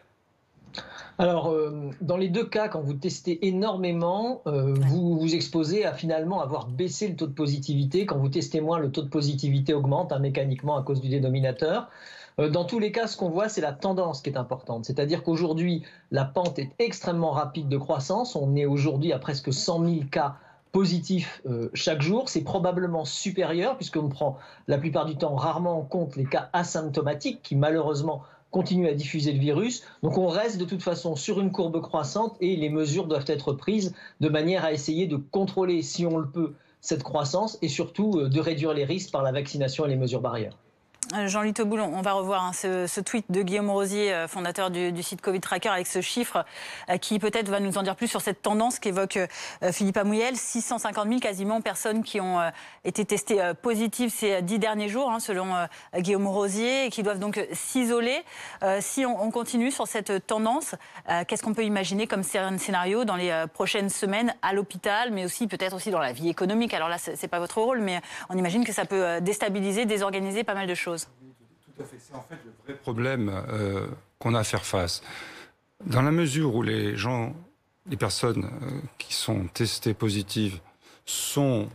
Alors, dans les deux cas, quand vous testez énormément, vous vous exposez à finalement avoir baissé le taux de positivité. Quand vous testez moins, le taux de positivité augmente mécaniquement à cause du dénominateur. Dans tous les cas, ce qu'on voit, c'est la tendance qui est importante. C'est-à-dire qu'aujourd'hui, la pente est extrêmement rapide de croissance. On est aujourd'hui à presque 100 000 cas positifs chaque jour. C'est probablement supérieur, puisqu'on ne prend la plupart du temps rarement en compte les cas asymptomatiques qui, malheureusement, continuent à diffuser le virus. Donc on reste de toute façon sur une courbe croissante et les mesures doivent être prises de manière à essayer de contrôler, si on le peut, cette croissance et surtout de réduire les risques par la vaccination et les mesures barrières. Jean-Louis Teboul, on va revoir ce tweet de Guillaume Rosier, fondateur du site Covid Tracker, avec ce chiffre qui peut-être va nous en dire plus sur cette tendance qu'évoque Philippe Amouyel. 650 000 quasiment personnes qui ont été testées positives ces 10 derniers jours, selon Guillaume Rosier, et qui doivent donc s'isoler. Si on continue sur cette tendance, qu'est-ce qu'on peut imaginer comme scénario dans les prochaines semaines à l'hôpital, mais aussi peut-être aussi dans la vie économique? Alors là, c'est pas votre rôle, mais on imagine que ça peut déstabiliser, désorganiser pas mal de choses. Tout à fait. C'est en fait le vrai problème qu'on a à faire face. Dans la mesure où les personnes qui sont testées positives sont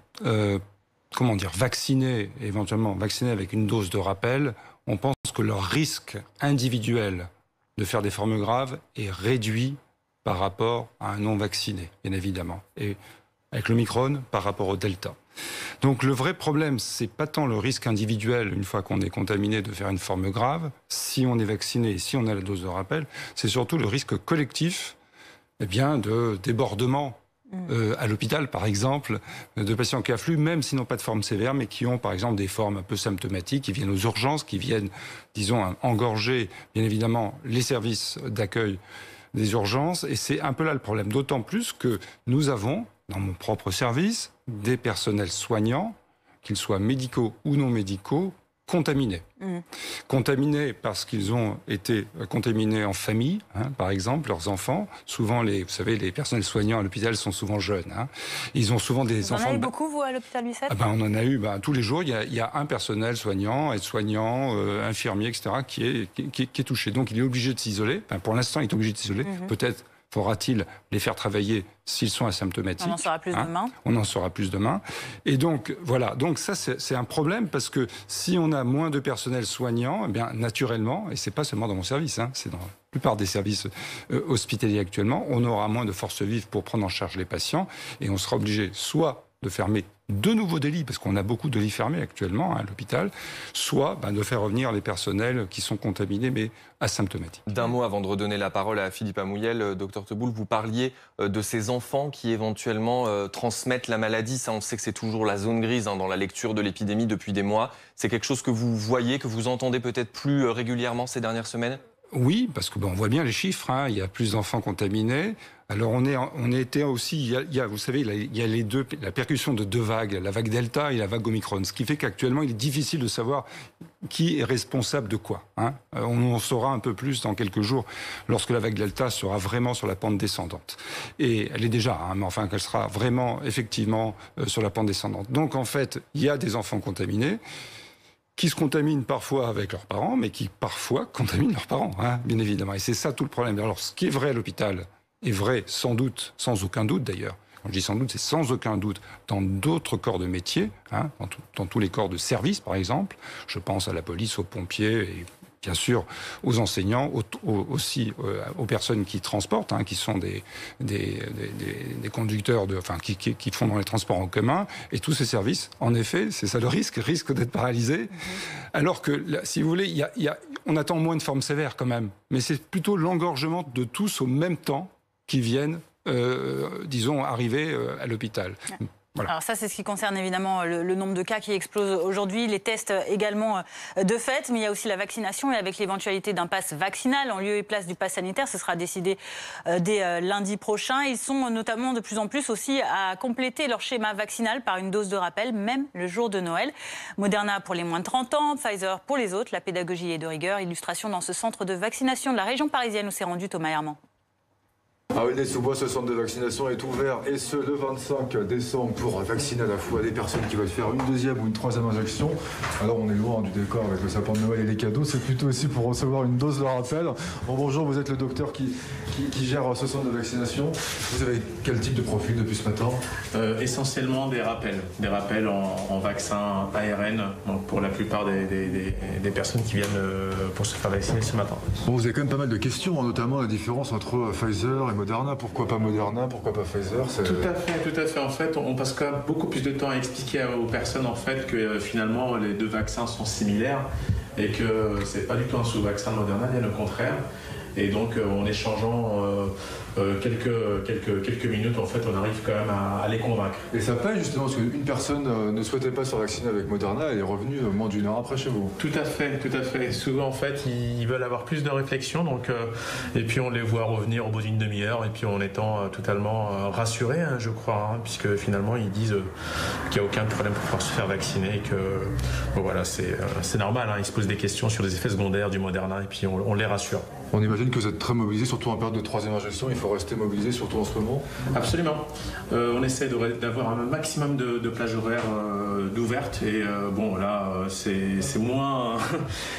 vaccinées, éventuellement vaccinées avec une dose de rappel, on pense que leur risque individuel de faire des formes graves est réduit par rapport à un non-vacciné, bien évidemment. Et avec l'Omicron, par rapport au Delta. Donc le vrai problème, c'est pas tant le risque individuel, une fois qu'on est contaminé, de faire une forme grave, si on est vacciné et si on a la dose de rappel, c'est surtout le risque collectif de débordement à l'hôpital, par exemple, de patients qui affluent, même s'ils n'ont pas de forme sévère, mais qui ont, par exemple, des formes un peu symptomatiques, qui viennent aux urgences, qui viennent, disons, engorger, bien évidemment, les services d'accueil des urgences. Et c'est un peu là le problème. D'autant plus que nous avons, dans mon propre service, des personnels soignants, qu'ils soient médicaux ou non médicaux, contaminés. Contaminés parce qu'ils ont été contaminés en famille, par exemple, leurs enfants. Souvent, vous savez, les personnels soignants à l'hôpital sont souvent jeunes. Ils ont souvent des enfants... Vous en avez beaucoup, vous, à l'hôpital Bicêtre? On en a eu tous les jours. Il y a un personnel soignant, aide-soignant, infirmier, etc., qui est touché. Donc, il est obligé de s'isoler. Pour l'instant, il est obligé de s'isoler. Peut-être faudra-t-il les faire travailler s'ils sont asymptomatiques. On en saura plus demain. On en saura plus demain. Et donc, voilà. Donc ça, c'est un problème parce que si on a moins de personnel soignant, naturellement, et c'est pas seulement dans mon service, c'est dans la plupart des services hospitaliers actuellement, on aura moins de force vive pour prendre en charge les patients et on sera obligé soit de fermer de nouveaux lits, parce qu'on a beaucoup de lits fermés actuellement à l'hôpital, soit de faire revenir les personnels qui sont contaminés mais asymptomatiques. D'un mot avant de redonner la parole à Philippe Amouyel, docteur Teboul, vous parliez de ces enfants qui éventuellement transmettent la maladie. Ça, on sait que c'est toujours la zone grise dans la lecture de l'épidémie depuis des mois. C'est quelque chose que vous voyez, que vous entendez peut-être plus régulièrement ces dernières semaines? Oui, parce que on voit bien les chiffres, il y a plus d'enfants contaminés. Alors on était aussi, vous savez, il y a la percussion de deux vagues, la vague Delta et la vague Omicron, ce qui fait qu'actuellement il est difficile de savoir qui est responsable de quoi. On en saura un peu plus dans quelques jours lorsque la vague Delta sera vraiment sur la pente descendante. Et elle est déjà, mais enfin qu'elle sera vraiment effectivement sur la pente descendante. Donc en fait, il y a des enfants contaminés qui se contaminent parfois avec leurs parents, mais qui parfois contaminent leurs parents, bien évidemment. Et c'est ça tout le problème. Alors ce qui est vrai à l'hôpital est vrai sans doute, sans aucun doute d'ailleurs. Quand je dis sans doute, c'est sans aucun doute dans d'autres corps de métier, dans tous les corps de service par exemple. Je pense à la police, aux pompiers et bien sûr aux enseignants, aussi aux personnes qui transportent, qui sont des conducteurs, qui font dans les transports en commun. Et tous ces services, en effet, c'est ça le risque d'être paralysés. Alors que, si vous voulez, on attend moins de formes sévères quand même. Mais c'est plutôt l'engorgement de tous au même temps qui viennent, disons, arriver à l'hôpital. Voilà. Alors ça, c'est ce qui concerne évidemment le nombre de cas qui explose aujourd'hui, les tests également de fait, mais il y a aussi la vaccination et avec l'éventualité d'un pass vaccinal en lieu et place du pass sanitaire, ce sera décidé dès lundi prochain. Ils sont notamment de plus en plus aussi à compléter leur schéma vaccinal par une dose de rappel, même le jour de Noël. Moderna pour les moins de 30 ans, Pfizer pour les autres, la pédagogie est de rigueur. Illustration dans ce centre de vaccination de la région parisienne où s'est rendu Thomas Herman. À Aulnay-sous-Bois, ce centre de vaccination est ouvert et ce le 25 décembre pour vacciner à la fois des personnes qui veulent faire une deuxième ou une troisième injection. Alors on est loin du décor avec le sapin de Noël et les cadeaux, c'est plutôt aussi pour recevoir une dose de rappel. Bon, bonjour, vous êtes le docteur qui gère ce centre de vaccination. Vous avez quel type de profil depuis ce matin? Essentiellement des rappels en vaccin ARN, donc pour la plupart des personnes qui viennent pour se faire vacciner ce matin. Bon, vous avez quand même pas mal de questions, notamment la différence entre Pfizer et Moderna. Pourquoi pas Moderna? Pourquoi pas Pfizer? Tout à fait. En fait, on passe quand même beaucoup plus de temps à expliquer aux personnes en fait que finalement les deux vaccins sont similaires et que c'est pas du tout un sous-vaccin de Moderna, bien au contraire. Et donc en échangeant quelques minutes, en fait, on arrive quand même à les convaincre. Et ça paye justement parce qu'une personne ne souhaitait pas se faire vacciner avec Moderna, elle est revenue moins d'une heure après chez vous. Tout à fait. Souvent, en fait, ils veulent avoir plus de réflexion, donc et puis on les voit revenir au bout d'une demi-heure, et puis en étant totalement rassurés, je crois, puisque finalement ils disent qu'il n'y a aucun problème pour pouvoir se faire vacciner, et que voilà, c'est normal. Ils se posent des questions sur les effets secondaires du Moderna, et puis on les rassure. On imagine J'imagine que vous êtes très mobilisé, surtout en période de 3e injection. Il faut rester mobilisé, surtout en ce moment. Absolument. On essaie d'avoir un maximum de plages horaires d'ouvertes. Et bon, là, c'est moins...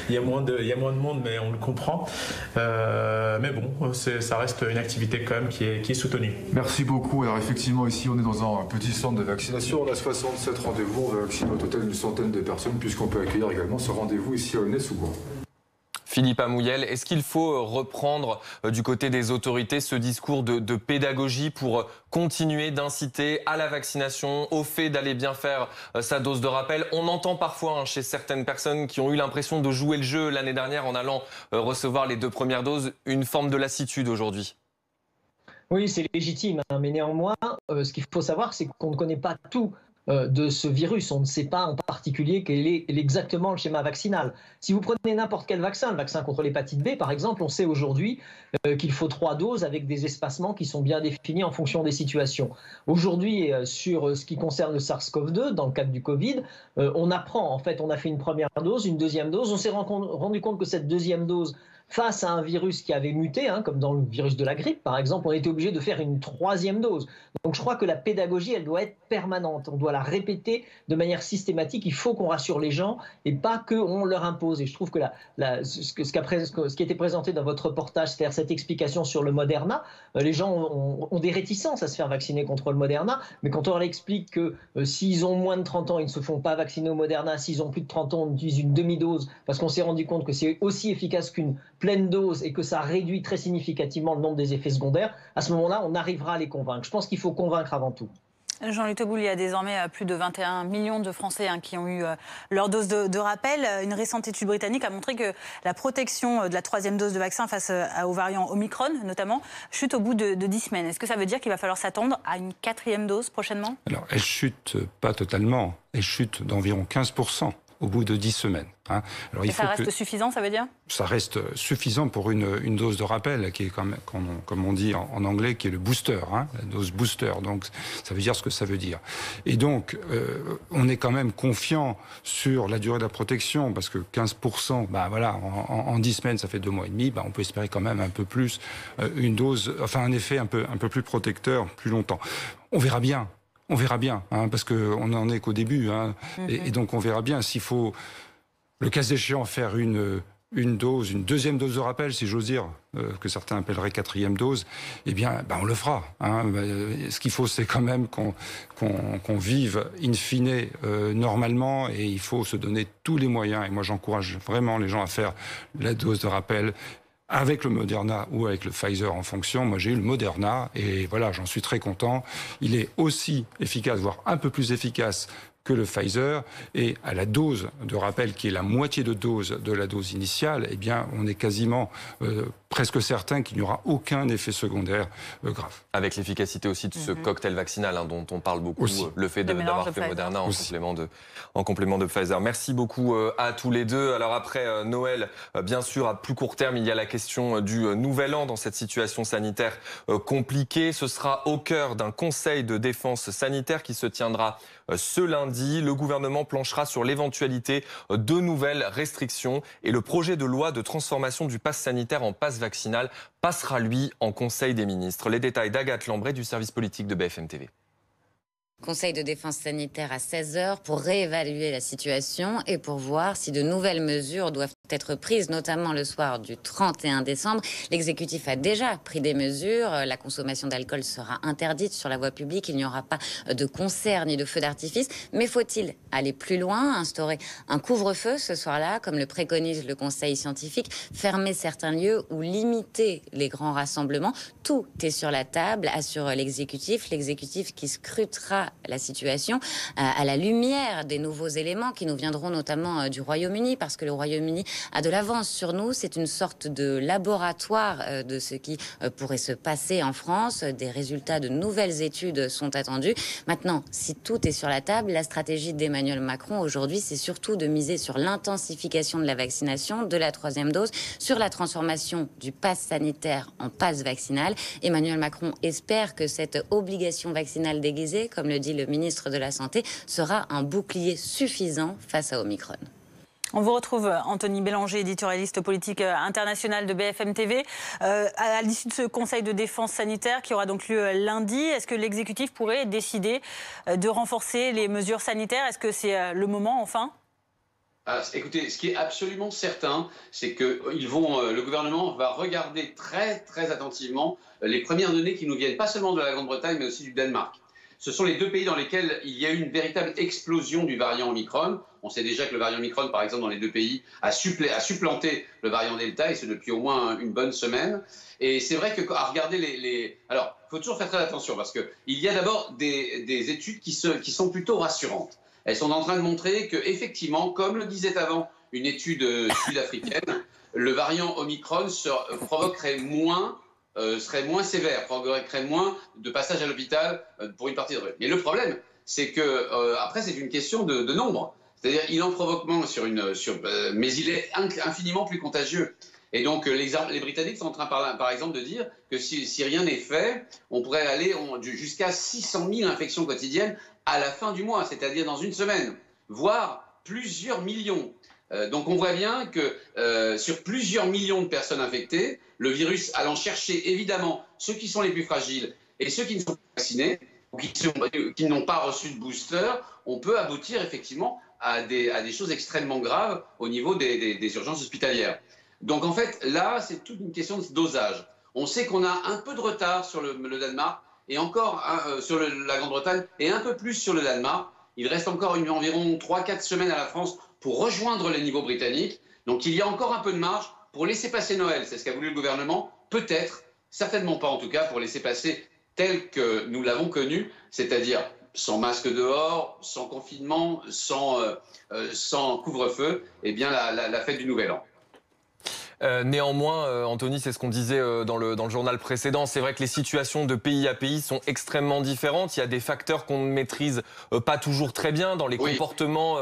il y a moins de monde, mais on le comprend. Mais bon, ça reste une activité quand même qui est soutenue. Merci beaucoup. Alors effectivement, ici, on est dans un petit centre de vaccination. On a 67 rendez-vous. On va vacciner au total une centaine de personnes, puisqu'on peut accueillir également ce rendez-vous ici à Aulnay-sous-Bois. Philippe Amouyel, est-ce qu'il faut reprendre du côté des autorités ce discours de pédagogie pour continuer d'inciter à la vaccination, au fait d'aller bien faire sa dose de rappel? On entend parfois chez certaines personnes qui ont eu l'impression de jouer le jeu l'année dernière en allant recevoir les 2 premières doses, une forme de lassitude aujourd'hui. Oui, c'est légitime, mais néanmoins, ce qu'il faut savoir, c'est qu'on ne connaît pas tout de ce virus. On ne sait pas en particulier quel est exactement le schéma vaccinal. Si vous prenez n'importe quel vaccin, le vaccin contre l'hépatite B par exemple, on sait aujourd'hui qu'il faut 3 doses avec des espacements qui sont bien définis en fonction des situations. Aujourd'hui, sur ce qui concerne le SARS-CoV-2, dans le cadre du Covid, on apprend, en fait, on a fait une première dose, une deuxième dose, on s'est rendu compte que cette deuxième dose, face à un virus qui avait muté, comme dans le virus de la grippe par exemple, on était obligé de faire une 3e dose. Donc je crois que la pédagogie, elle doit être permanente. On doit la répéter de manière systématique. Il faut qu'on rassure les gens et pas qu'on leur impose. Et je trouve que ce qui était présenté dans votre reportage, c'est-à-dire cette explication sur le Moderna, les gens ont des réticences à se faire vacciner contre le Moderna. Mais quand on leur explique que s'ils ont moins de 30 ans, ils ne se font pas vacciner au Moderna. S'ils ont plus de 30 ans, on utilise une demi-dose parce qu'on s'est rendu compte que c'est aussi efficace qu'une pleine dose et que ça réduit très significativement le nombre des effets secondaires, à ce moment-là, on arrivera à les convaincre. Je pense qu'il faut convaincre avant tout. Jean-Luc Teboul, il y a désormais plus de 21 millions de Français qui ont eu leur dose de rappel. Une récente étude britannique a montré que la protection de la 3e dose de vaccin face au variant Omicron, notamment, chute au bout de 10 semaines. Est-ce que ça veut dire qu'il va falloir s'attendre à une 4e dose prochainement? Alors, elle chute pas totalement. Elle chute d'environ 15%. Au bout de 10 semaines. Alors, et ça reste suffisant, ça veut dire? Ça reste suffisant pour une dose de rappel, qui est comme on dit en anglais, qui est le booster, la dose booster. Donc ça veut dire ce que ça veut dire. Et donc, on est quand même confiant sur la durée de la protection, parce que 15%, en 10 semaines, ça fait 2 mois et demi, on peut espérer quand même un peu plus une dose, enfin un effet un peu plus protecteur, plus longtemps. On verra bien. On verra bien, parce qu'on n'en est qu'au début. Et donc on verra bien s'il faut, le cas échéant, faire une 2e dose de rappel, si j'ose dire, que certains appelleraient 4e dose, eh bien, on le fera. Ce qu'il faut, c'est quand même qu'on vive in fine normalement, et il faut se donner tous les moyens. Et moi, j'encourage vraiment les gens à faire la dose de rappel, avec le Moderna ou avec le Pfizer en fonction. Moi, j'ai eu le Moderna et voilà, j'en suis très content. Il est aussi efficace, voire un peu plus efficace que le Pfizer, et à la dose de rappel qui est la moitié de dose de la dose initiale, eh bien, on est quasiment presque certain qu'il n'y aura aucun effet secondaire grave. Avec l'efficacité aussi de ce cocktail vaccinal dont on parle beaucoup, aussi. Le fait d'avoir fait Moderna en complément de Pfizer. Merci beaucoup à tous les deux. Alors après Noël, bien sûr, à plus court terme, il y a la question du Nouvel An dans cette situation sanitaire compliquée. Ce sera au cœur d'un conseil de défense sanitaire qui se tiendra ce lundi. Le gouvernement planchera sur l'éventualité de nouvelles restrictions et le projet de loi de transformation du pass sanitaire en pass vaccinal passera, lui, en Conseil des ministres. Les détails d'Agathe Lambray du service politique de BFM TV. Conseil de défense sanitaire à 16h pour réévaluer la situation et pour voir si de nouvelles mesures doivent être prises, notamment le soir du 31 décembre. L'exécutif a déjà pris des mesures. La consommation d'alcool sera interdite sur la voie publique. Il n'y aura pas de concerts ni de feux d'artifice. Mais faut-il aller plus loin, instaurer un couvre-feu ce soir-là, comme le préconise le Conseil scientifique, fermer certains lieux ou limiter les grands rassemblements? Tout est sur la table, assure l'exécutif. L'exécutif qui scrutera la situation à la lumière des nouveaux éléments qui nous viendront notamment du Royaume-Uni, parce que le Royaume-Uni a de l'avance sur nous. C'est une sorte de laboratoire de ce qui pourrait se passer en France. Des résultats de nouvelles études sont attendus. Maintenant, si tout est sur la table, la stratégie d'Emmanuel Macron aujourd'hui, c'est surtout de miser sur l'intensification de la vaccination, de la 3e dose, sur la transformation du pass sanitaire en pass vaccinal. Emmanuel Macron espère que cette obligation vaccinale déguisée, comme le dit le ministre de la Santé, sera un bouclier suffisant face à Omicron. On vous retrouve, Anthony Bélanger, éditorialiste politique international de BFM TV. À l'issue de ce conseil de défense sanitaire qui aura donc lieu lundi, est-ce que l'exécutif pourrait décider de renforcer les mesures sanitaires? Est-ce que c'est le moment, enfin? Écoutez, ce qui est absolument certain, c'est que le gouvernement va regarder très attentivement les premières données qui nous viennent, pas seulement de la Grande-Bretagne, mais aussi du Danemark. Ce sont les deux pays dans lesquels il y a eu une véritable explosion du variant Omicron. On sait déjà que le variant Omicron, par exemple, dans les deux pays, a supplanté le variant Delta, et c'est depuis au moins une bonne semaine. Et c'est vrai qu'à regarder Alors, il faut toujours faire très attention, parce qu'il y a d'abord des études qui sont plutôt rassurantes. Elles sont en train de montrer qu'effectivement, comme le disait avant une étude sud-africaine, le variant Omicron provoquerait serait moins sévère, provoquerait moins de passage à l'hôpital pour une partie de vrai. Mais le problème, c'est que après, c'est une question de nombre. C'est-à-dire, il en provoque moins mais il est infiniment plus contagieux. Et donc, les Britanniques sont en train, par exemple, de dire que si rien n'est fait, on pourrait aller jusqu'à 600 000 infections quotidiennes à la fin du mois, c'est-à-dire dans une semaine, voire plusieurs millions. Donc on voit bien que sur plusieurs millions de personnes infectées, le virus allant chercher évidemment ceux qui sont les plus fragiles et ceux qui ne sont pas vaccinés ou qui n'ont pas reçu de booster, on peut aboutir effectivement à des choses extrêmement graves au niveau des urgences hospitalières. Donc en fait, là, c'est toute une question de dosage. On sait qu'on a un peu de retard sur le Danemark, et encore sur la Grande-Bretagne, et un peu plus sur le Danemark. Il reste encore environ 3-4 semaines à la France pour rejoindre les niveaux britanniques. Donc il y a encore un peu de marge pour laisser passer Noël. C'est ce qu'a voulu le gouvernement. Peut-être, certainement pas en tout cas, pour laisser passer tel que nous l'avons connu, c'est-à-dire sans masque dehors, sans confinement, sans couvre-feu, eh bien la fête du Nouvel An. Néanmoins, Anthony, c'est ce qu'on disait dans le journal précédent, c'est vrai que les situations de pays à pays sont extrêmement différentes. Il y a des facteurs qu'on ne maîtrise pas toujours très bien dans les comportements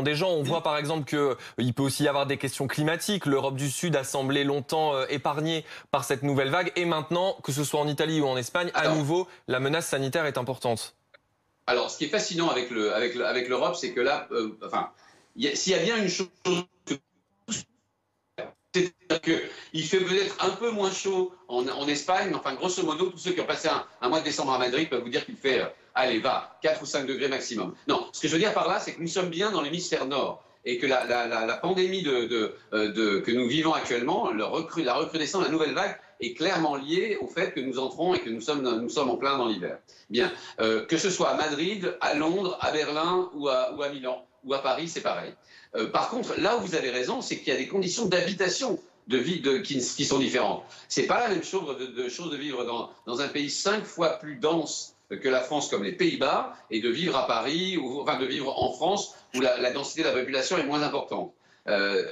des gens. On voit par exemple qu'il peut aussi y avoir des questions climatiques. L'Europe du Sud a semblé longtemps épargnée par cette nouvelle vague. Et maintenant, que ce soit en Italie ou en Espagne, à nouveau, la menace sanitaire est importante. Alors, ce qui est fascinant avec l'Europe, c'est que là, s'il y a bien une chose... C'est-à-dire qu'il fait peut-être un peu moins chaud en Espagne, mais enfin, grosso modo, tous ceux qui ont passé un mois de décembre à Madrid peuvent vous dire qu'il fait, 4 ou 5 degrés maximum. Non, ce que je veux dire par là, c'est que nous sommes bien dans l'hémisphère nord et que la pandémie que nous vivons actuellement, la recrudescence, la nouvelle vague, est clairement liée au fait que nous entrons et que nous sommes en plein dans l'hiver. Bien, que ce soit à Madrid, à Londres, à Berlin ou à Milan ou à Paris, c'est pareil. Par contre, là où vous avez raison, c'est qu'il y a des conditions d'habitation, de vie qui sont différentes. C'est pas la même chose de vivre dans un pays 5 fois plus dense que la France, comme les Pays-Bas, et de vivre à Paris, de vivre en France, où la densité de la population est moins importante.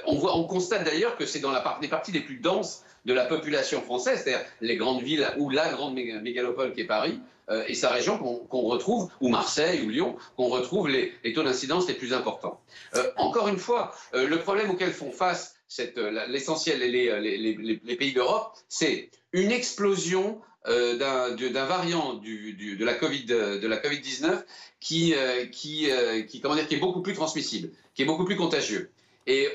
On constate d'ailleurs que c'est dans les parties les plus denses de la population française, c'est-à-dire les grandes villes ou la grande mégalopole qui est Paris, et sa région qu'on retrouve, ou Marseille ou Lyon, qu'on retrouve les taux d'incidence les plus importants. Encore une fois, le problème auquel font face l'essentiel et les pays d'Europe, c'est une explosion d'un variant de la Covid-19 qui est beaucoup plus transmissible, qui est beaucoup plus contagieux. Et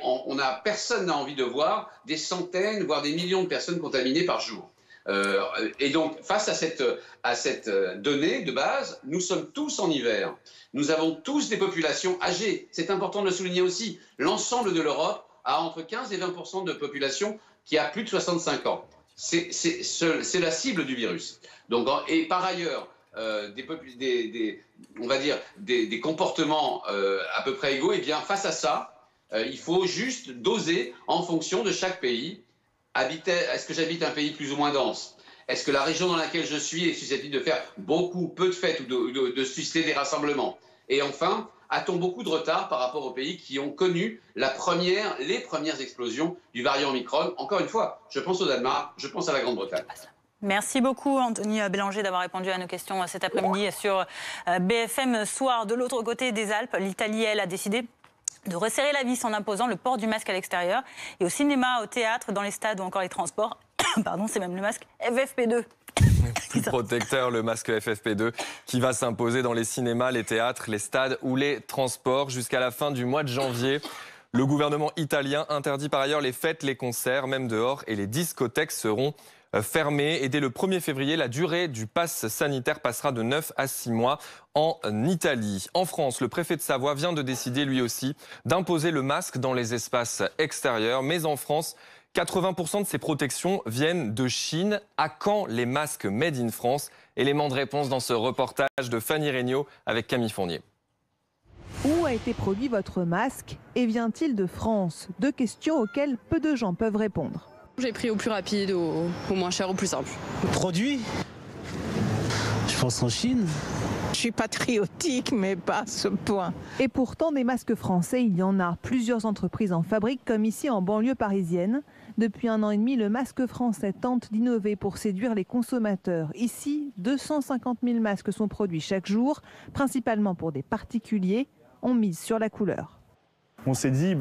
personne n'a envie de voir des centaines, voire des millions de personnes contaminées par jour. Et donc, face à cette donnée de base, nous sommes tous en hiver. Nous avons tous des populations âgées. C'est important de le souligner aussi. L'ensemble de l'Europe a entre 15 et 20% de population qui a plus de 65 ans. C'est la cible du virus. Donc, et par ailleurs, des comportements à peu près égaux, et bien face à ça, il faut juste doser en fonction de chaque pays. Est-ce que j'habite un pays plus ou moins dense? Est-ce que la région dans laquelle je suis est susceptible de faire peu de fêtes ou de susciter des rassemblements? Et enfin, a-t-on beaucoup de retard par rapport aux pays qui ont connu les premières explosions du variant Omicron? Encore une fois, je pense au Danemark, je pense à la Grande-Bretagne. Merci beaucoup, Anthony Bélanger, d'avoir répondu à nos questions cet après-midi sur BFM Soir. De l'autre côté des Alpes, l'Italie, elle, a décidé de resserrer la vis en imposant le port du masque à l'extérieur. Et au cinéma, au théâtre, dans les stades ou encore les transports, pardon, c'est même le masque FFP2. Plus protecteur, le masque FFP2 qui va s'imposer dans les cinémas, les théâtres, les stades ou les transports jusqu'à la fin du mois de janvier. Le gouvernement italien interdit par ailleurs les fêtes, les concerts, même dehors, et les discothèques seront fermées. Et dès le 1er février, la durée du pass sanitaire passera de 9 à 6 mois en Italie. En France, le préfet de Savoie vient de décider lui aussi d'imposer le masque dans les espaces extérieurs. Mais en France, 80% de ces protections viennent de Chine. À quand les masques made in France? Élément de réponse dans ce reportage de Fanny Regnault avec Camille Fournier. Où a été produit votre masque et vient-il de France? Deux questions auxquelles peu de gens peuvent répondre. J'ai pris au plus rapide, au moins cher, au plus simple. Le produit? Je pense en Chine. Je suis patriotique, mais pas à ce point. Et pourtant, des masques français, il y en a. Plusieurs entreprises en fabriquent, comme ici en banlieue parisienne. Depuis 1 an et demi, le masque français tente d'innover pour séduire les consommateurs. Ici, 250 000 masques sont produits chaque jour, principalement pour des particuliers. On mise sur la couleur. On s'est dit,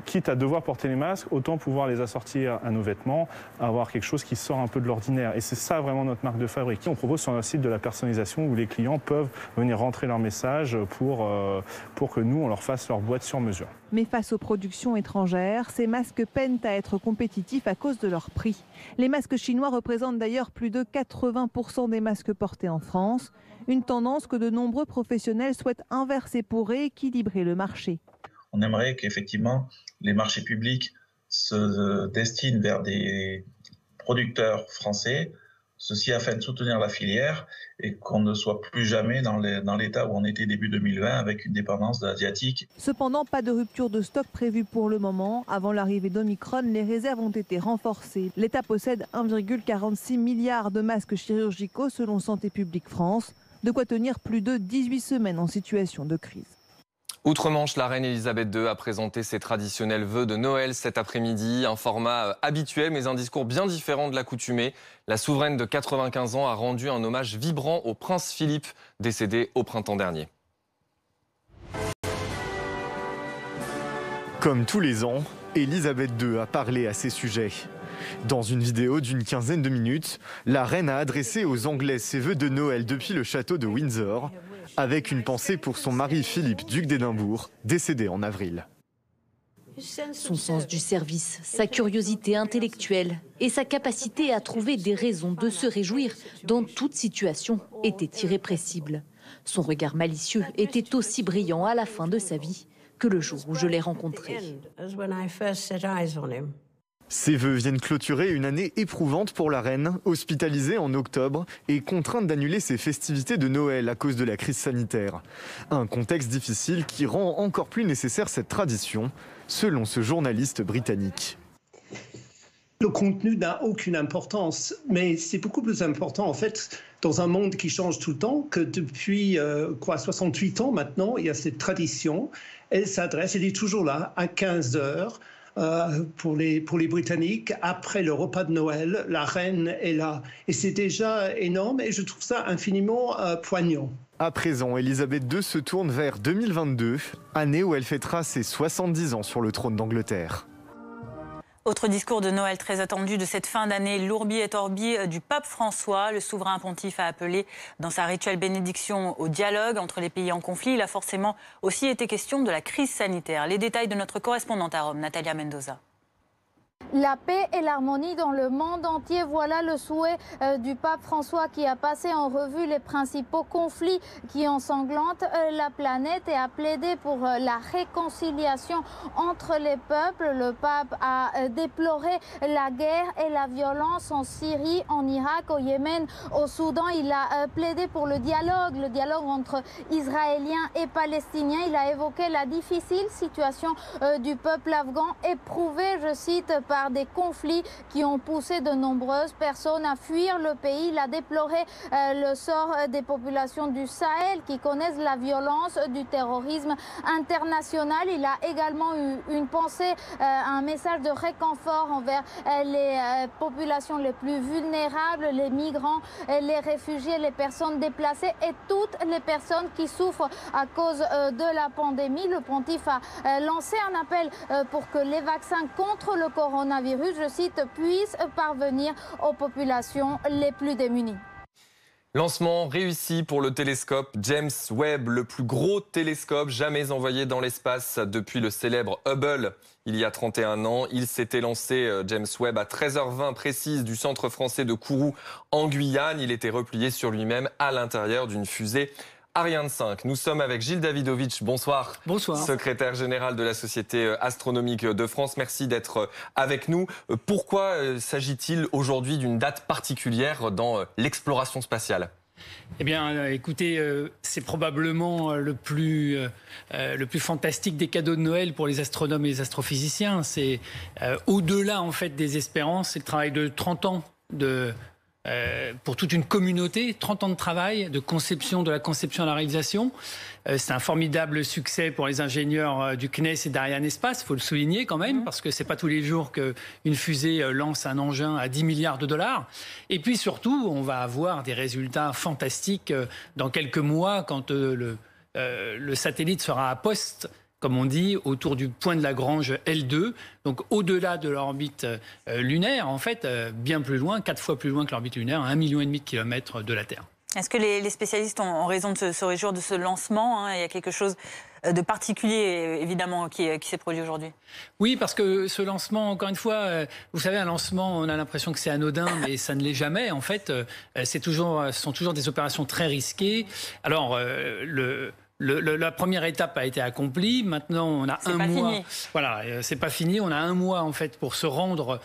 quitte à devoir porter les masques, autant pouvoir les assortir à nos vêtements, avoir quelque chose qui sort un peu de l'ordinaire. Et c'est ça vraiment notre marque de fabrique. On propose sur notre site de la personnalisation où les clients peuvent venir rentrer leur message pour que nous, on leur fasse leur boîte sur mesure. Mais face aux productions étrangères, ces masques peinent à être compétitifs à cause de leur prix. Les masques chinois représentent d'ailleurs plus de 80% des masques portés en France. Une tendance que de nombreux professionnels souhaitent inverser pour rééquilibrer le marché. On aimerait qu'effectivement les marchés publics se destinent vers des producteurs français, ceci afin de soutenir la filière et qu'on ne soit plus jamais dans l'état où on était début 2020 avec une dépendance asiatique. Cependant, pas de rupture de stock prévue pour le moment. Avant l'arrivée d'Omicron, les réserves ont été renforcées. L'État possède 1,46 milliard de masques chirurgicaux selon Santé publique France, de quoi tenir plus de 18 semaines en situation de crise. Outre-Manche, la reine Elisabeth II a présenté ses traditionnels vœux de Noël cet après-midi. Un format habituel, mais un discours bien différent de l'accoutumée. La souveraine de 95 ans a rendu un hommage vibrant au prince Philippe, décédé au printemps dernier. Comme tous les ans, Elisabeth II a parlé à ces sujets. Dans une vidéo d'une quinzaine de minutes, la reine a adressé aux Anglais ses vœux de Noël depuis le château de Windsor, avec une pensée pour son mari Philippe, duc d'Édimbourg, décédé en avril. Son sens du service, sa curiosité intellectuelle et sa capacité à trouver des raisons de se réjouir dans toute situation étaient irrépressibles. Son regard malicieux était aussi brillant à la fin de sa vie que le jour où je l'ai rencontré. Ces vœux viennent clôturer une année éprouvante pour la reine, hospitalisée en octobre et contrainte d'annuler ses festivités de Noël à cause de la crise sanitaire. Un contexte difficile qui rend encore plus nécessaire cette tradition, selon ce journaliste britannique. Le contenu n'a aucune importance, mais c'est beaucoup plus important en fait dans un monde qui change tout le temps que depuis 68 ans maintenant, il y a cette tradition. Elle est toujours là à 15 heures. Pour les Britanniques, après le repas de Noël, la reine est là. Et c'est déjà énorme et je trouve ça infiniment poignant. À présent, Elisabeth II se tourne vers 2022, année où elle fêtera ses 70 ans sur le trône d'Angleterre. Autre discours de Noël très attendu de cette fin d'année, l'Urbi et Orbi du pape François. Le souverain pontife a appelé dans sa rituelle bénédiction au dialogue entre les pays en conflit. Il a forcément aussi été question de la crise sanitaire. Les détails de notre correspondante à Rome, Natalia Mendoza. La paix et l'harmonie dans le monde entier, voilà le souhait du pape François qui a passé en revue les principaux conflits qui ensanglantent la planète et a plaidé pour la réconciliation entre les peuples. Le pape a déploré la guerre et la violence en Syrie, en Irak, au Yémen, au Soudan. Il a plaidé pour le dialogue entre Israéliens et Palestiniens. Il a évoqué la difficile situation du peuple afghan éprouvé, je cite, par des conflits qui ont poussé de nombreuses personnes à fuir le pays. Il a déploré le sort des populations du Sahel qui connaissent la violence du terrorisme international. Il a également eu une pensée, un message de réconfort envers les populations les plus vulnérables, les migrants, les réfugiés, les personnes déplacées et toutes les personnes qui souffrent à cause de la pandémie. Le pontife a lancé un appel pour que les vaccins contre le coronavirus, je cite, puissent parvenir aux populations les plus démunies. Lancement réussi pour le télescope James Webb, le plus gros télescope jamais envoyé dans l'espace depuis le célèbre Hubble. Il y a 31 ans, il s'était lancé, James Webb, à 13h20 précise du centre français de Kourou en Guyane. Il était replié sur lui-même à l'intérieur d'une fusée Ariane 5. Nous sommes avec Gilles Davidovitch. Bonsoir. Bonsoir. Secrétaire général de la Société astronomique de France. Merci d'être avec nous. Pourquoi s'agit-il aujourd'hui d'une date particulière dans l'exploration spatiale ? Eh bien, écoutez, c'est probablement le plus fantastique des cadeaux de Noël pour les astronomes et les astrophysiciens. C'est au-delà, en fait, des espérances. C'est le travail de 30 ans pour toute une communauté, 30 ans de travail, de conception, de la conception à la réalisation. C'est un formidable succès pour les ingénieurs du CNES et d'Ariane Espace, il faut le souligner quand même, parce que c'est pas tous les jours qu'une fusée lance un engin à 10 milliards de dollars. Et puis surtout, on va avoir des résultats fantastiques dans quelques mois quand le satellite sera à poste, comme on dit, autour du point de Lagrange L2, donc au-delà de l'orbite lunaire, en fait, bien plus loin, 4 fois plus loin que l'orbite lunaire, à 1,5 million de kilomètres de la Terre. Est-ce que les spécialistes ont raison de se réjouir de ce lancement, Il y a quelque chose de particulier, évidemment, qui s'est produit aujourd'hui. Oui, parce que ce lancement, encore une fois, vous savez, un lancement, on a l'impression que c'est anodin, mais ça ne l'est jamais. En fait, ce sont toujours des opérations très risquées. Alors, la première étape a été accomplie. Maintenant, on a un mois. Fini. Voilà, c'est pas fini. On a un mois en fait pour se rendre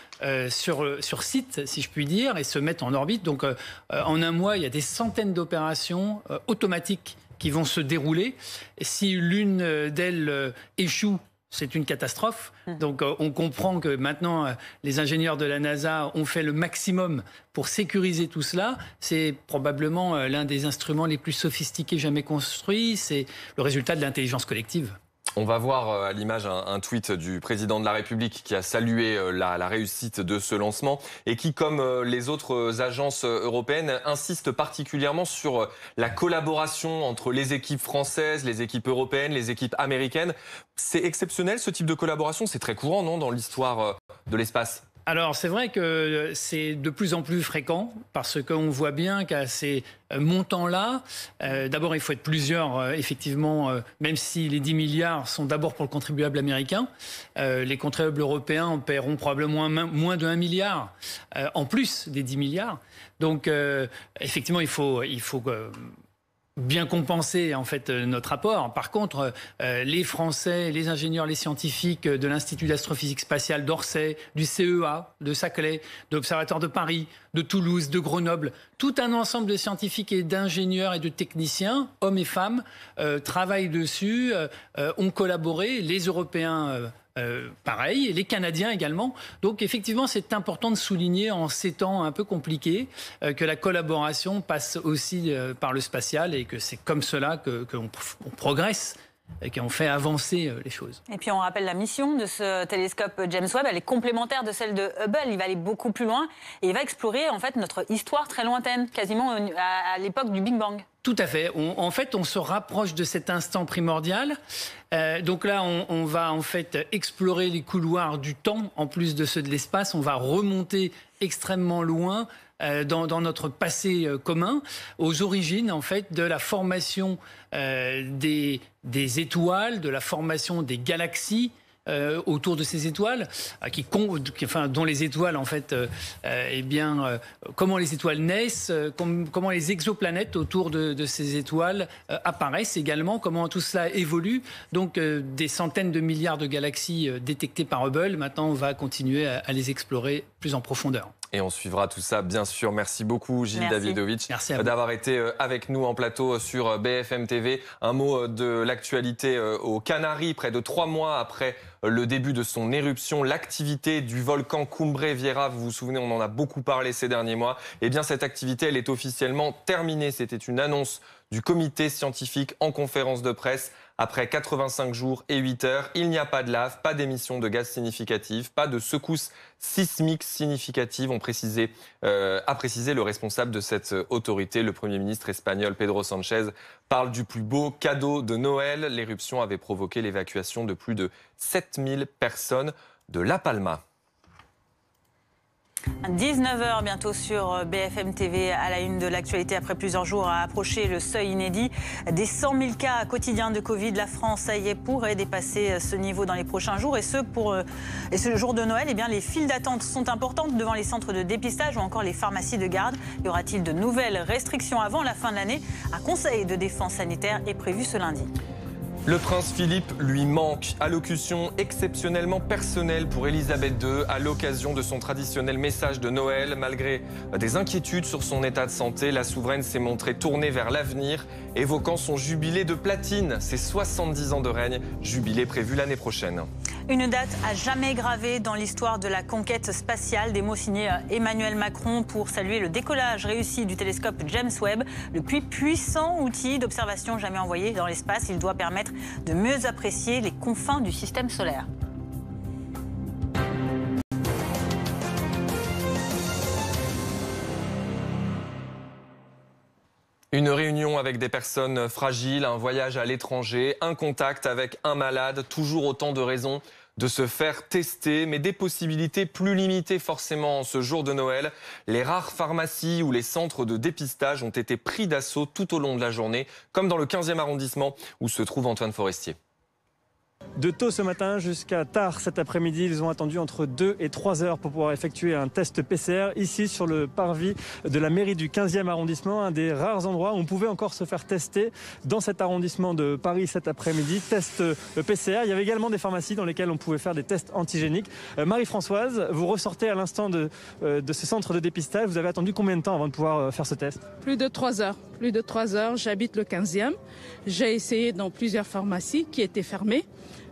sur site, si je puis dire, et se mettre en orbite. Donc, en un mois, il y a des centaines d'opérations automatiques qui vont se dérouler. Si l'une d'elles échoue, c'est une catastrophe. Donc on comprend que maintenant, les ingénieurs de la NASA ont fait le maximum pour sécuriser tout cela. C'est probablement l'un des instruments les plus sophistiqués jamais construits. C'est le résultat de l'intelligence collective. On va voir à l'image un tweet du président de la République qui a salué la réussite de ce lancement et qui, comme les autres agences européennes, insiste particulièrement sur la collaboration entre les équipes françaises, les équipes européennes, les équipes américaines. C'est exceptionnel ce type de collaboration, c'est très courant, non, dans l'histoire de l'espace ? Alors, c'est vrai que c'est de plus en plus fréquent parce qu'on voit bien qu'à ces montants-là, d'abord, il faut être plusieurs, effectivement, même si les 10 milliards sont d'abord pour le contribuable américain, les contribuables européens en paieront probablement moins de 1 milliard en plus des 10 milliards. Donc, effectivement, il faut bien compenser en fait notre apport. Par contre, les Français, les ingénieurs, les scientifiques de l'Institut d'astrophysique spatiale d'Orsay, du CEA, de Saclay, de l'Observatoire de Paris, de Toulouse, de Grenoble, tout un ensemble de scientifiques et d'ingénieurs et de techniciens, hommes et femmes, travaillent dessus, ont collaboré. Les Européens pareil, et les Canadiens également. Donc effectivement, c'est important de souligner en ces temps un peu compliqués que la collaboration passe aussi par le spatial et que c'est comme cela qu'on progresse et qu'on fait avancer les choses. Et puis on rappelle la mission de ce télescope James Webb, elle est complémentaire de celle de Hubble. Il va aller beaucoup plus loin et il va explorer en fait notre histoire très lointaine, quasiment à l'époque du Big Bang. Tout à fait. En fait, on se rapproche de cet instant primordial. Donc là, on va en fait explorer les couloirs du temps, en plus de ceux de l'espace. On va remonter extrêmement loin dans notre passé commun, aux origines en fait de la formation des étoiles, de la formation des galaxies. Autour de ces étoiles, dont les étoiles en fait, comment les étoiles naissent, comment les exoplanètes autour de ces étoiles apparaissent également, comment tout cela évolue. Donc des centaines de milliards de galaxies détectées par Hubble. Maintenant, on va continuer à les explorer plus en profondeur. Et on suivra tout ça, bien sûr. Merci beaucoup, Gilles Davidovitch, d'avoir été avec nous en plateau sur BFM TV. Un mot de l'actualité aux Canaries, près de 3 mois après le début de son éruption, l'activité du volcan Cumbre Vieja, vous vous souvenez, on en a beaucoup parlé ces derniers mois. Eh bien, cette activité, elle est officiellement terminée. C'était une annonce du comité scientifique en conférence de presse. Après 85 jours et 8 heures, il n'y a pas de lave, pas d'émissions de gaz significatives, pas de secousses sismiques significatives, a précisé le responsable de cette autorité. Le Premier ministre espagnol Pedro Sánchez parle du plus beau cadeau de Noël. L'éruption avait provoqué l'évacuation de plus de 7000 personnes de La Palma. 19h bientôt sur BFM TV, à la une de l'actualité. Après plusieurs jours à approcher le seuil inédit des 100 000 cas quotidiens de Covid, la France, ça y est, pourrait dépasser ce niveau dans les prochains jours. Et ce jour de Noël, eh bien, les files d'attente sont importantes devant les centres de dépistage ou encore les pharmacies de garde. Y aura-t-il de nouvelles restrictions avant la fin de l'année? Un conseil de défense sanitaire est prévu ce lundi. Le prince Philippe lui manque. Allocution exceptionnellement personnelle pour Elisabeth II à l'occasion de son traditionnel message de Noël. Malgré des inquiétudes sur son état de santé, la souveraine s'est montrée tournée vers l'avenir, évoquant son jubilé de platine, ses 70 ans de règne, jubilé prévu l'année prochaine. Une date à jamais gravée dans l'histoire de la conquête spatiale. Des mots signés Emmanuel Macron pour saluer le décollage réussi du télescope James Webb, le plus puissant outil d'observation jamais envoyé dans l'espace. Il doit permettre de mieux apprécier les confins du système solaire. Une réunion avec des personnes fragiles, un voyage à l'étranger, un contact avec un malade, toujours autant de raisons de se faire tester, mais des possibilités plus limitées forcément en ce jour de Noël. Les rares pharmacies ou les centres de dépistage ont été pris d'assaut tout au long de la journée, comme dans le 15e arrondissement où se trouve Antoine Forestier. De tôt ce matin jusqu'à tard cet après-midi, ils ont attendu entre 2 et 3 heures pour pouvoir effectuer un test PCR ici sur le parvis de la mairie du 15e arrondissement, un des rares endroits où on pouvait encore se faire tester dans cet arrondissement de Paris cet après-midi. Test PCR, il y avait également des pharmacies dans lesquelles on pouvait faire des tests antigéniques. Marie-Françoise, vous ressortez à l'instant de ce centre de dépistage. Vous avez attendu combien de temps avant de pouvoir faire ce test? Plus de 3 heures. Plus de 3 heures. J'habite le 15e. J'ai essayé dans plusieurs pharmacies qui étaient fermées.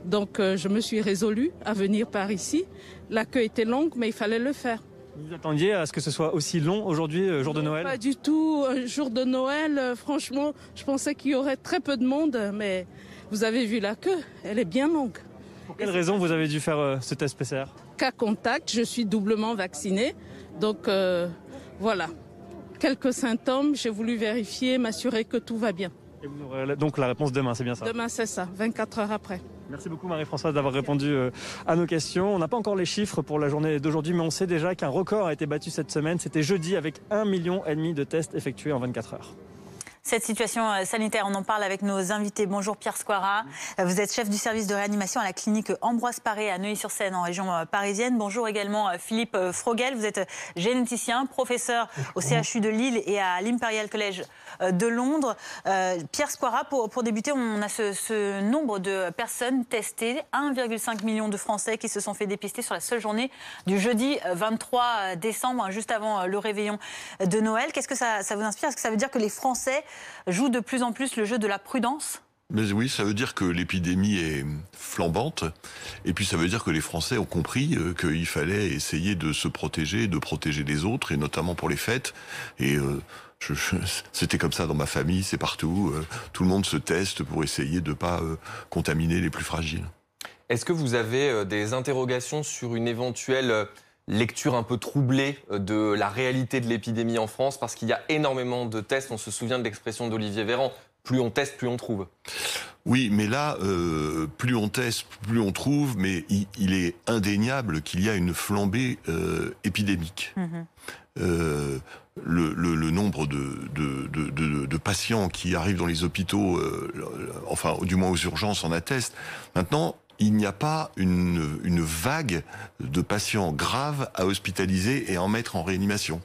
Donc je me suis résolue à venir par ici. La queue était longue, mais il fallait le faire. Vous attendiez à ce que ce soit aussi long aujourd'hui, jour de Noël? Pas du tout. Jour de Noël, franchement, je pensais qu'il y aurait très peu de monde, mais vous avez vu la queue, elle est bien longue. Pour quelle raison vous avez dû faire ce test PCR? Cas contact, je suis doublement vaccinée. Donc voilà, quelques symptômes, j'ai voulu vérifier, m'assurer que tout va bien. Et vous aurez donc la réponse demain, c'est bien ça? Demain, c'est ça, 24 heures après. Merci beaucoup Marie-Françoise d'avoir répondu à nos questions. On n'a pas encore les chiffres pour la journée d'aujourd'hui, mais on sait déjà qu'un record a été battu cette semaine. C'était jeudi avec 1,5 million de tests effectués en 24 heures. Cette situation sanitaire, on en parle avec nos invités. Bonjour Pierre Squara, vous êtes chef du service de réanimation à la clinique Ambroise Paré à Neuilly-sur-Seine en région parisienne. Bonjour également Philippe Frogel, vous êtes généticien, professeur au CHU de Lille et à l'Imperial College de Londres. Pierre Squara, pour débuter, on a ce nombre de personnes testées, 1,5 million de Français qui se sont fait dépister sur la seule journée du jeudi 23 décembre, juste avant le réveillon de Noël. Qu'est-ce que ça vous inspire? Est-ce que ça veut dire que les Français jouent de plus en plus le jeu de la prudence? Mais oui, ça veut dire que l'épidémie est flambante, et puis ça veut dire que les Français ont compris qu'il fallait essayer de se protéger, de protéger les autres, et notamment pour les fêtes. Et c'était comme ça dans ma famille, c'est partout. Tout le monde se teste pour essayer de ne pas contaminer les plus fragiles. Est-ce que vous avez des interrogations sur une éventuelle lecture un peu troublée de la réalité de l'épidémie en France, parce qu'il y a énormément de tests, on se souvient de l'expression d'Olivier Véran, plus on teste, plus on trouve. Oui, mais là, plus on teste, plus on trouve, mais il est indéniable qu'il y a une flambée épidémique. Le nombre de patients qui arrivent dans les hôpitaux, enfin du moins aux urgences, en atteste. Maintenant, il n'y a pas une vague de patients graves à hospitaliser et à en mettre en réanimation.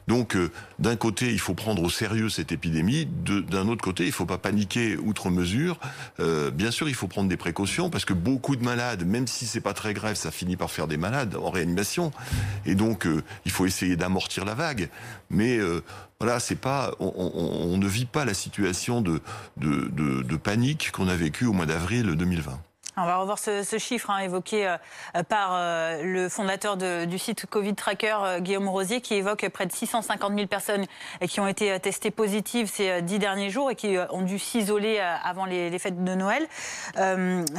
Donc, d'un côté, il faut prendre au sérieux cette épidémie. D'un autre côté, il ne faut pas paniquer outre mesure. Bien sûr, il faut prendre des précautions parce que beaucoup de malades, même si c'est pas très grave, ça finit par faire des malades en réanimation. Et donc, il faut essayer d'amortir la vague. Mais voilà, c'est pas, on ne vit pas la situation de panique qu'on a vécue au mois d'avril 2020. On va revoir ce chiffre évoqué par le fondateur du site Covid Tracker, Guillaume Rosier, qui évoque près de 650 000 personnes qui ont été testées positives ces 10 derniers jours et qui ont dû s'isoler avant les fêtes de Noël.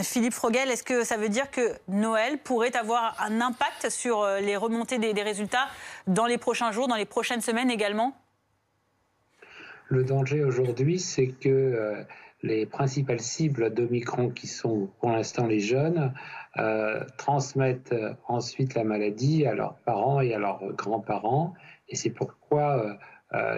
Philippe Frogel, est-ce que ça veut dire que Noël pourrait avoir un impact sur les remontées des résultats dans les prochains jours, dans les prochaines semaines également ? Le danger aujourd'hui, c'est que les principales cibles d'Omicron, qui sont pour l'instant les jeunes, transmettent ensuite la maladie à leurs parents et à leurs grands-parents. Et c'est pourquoi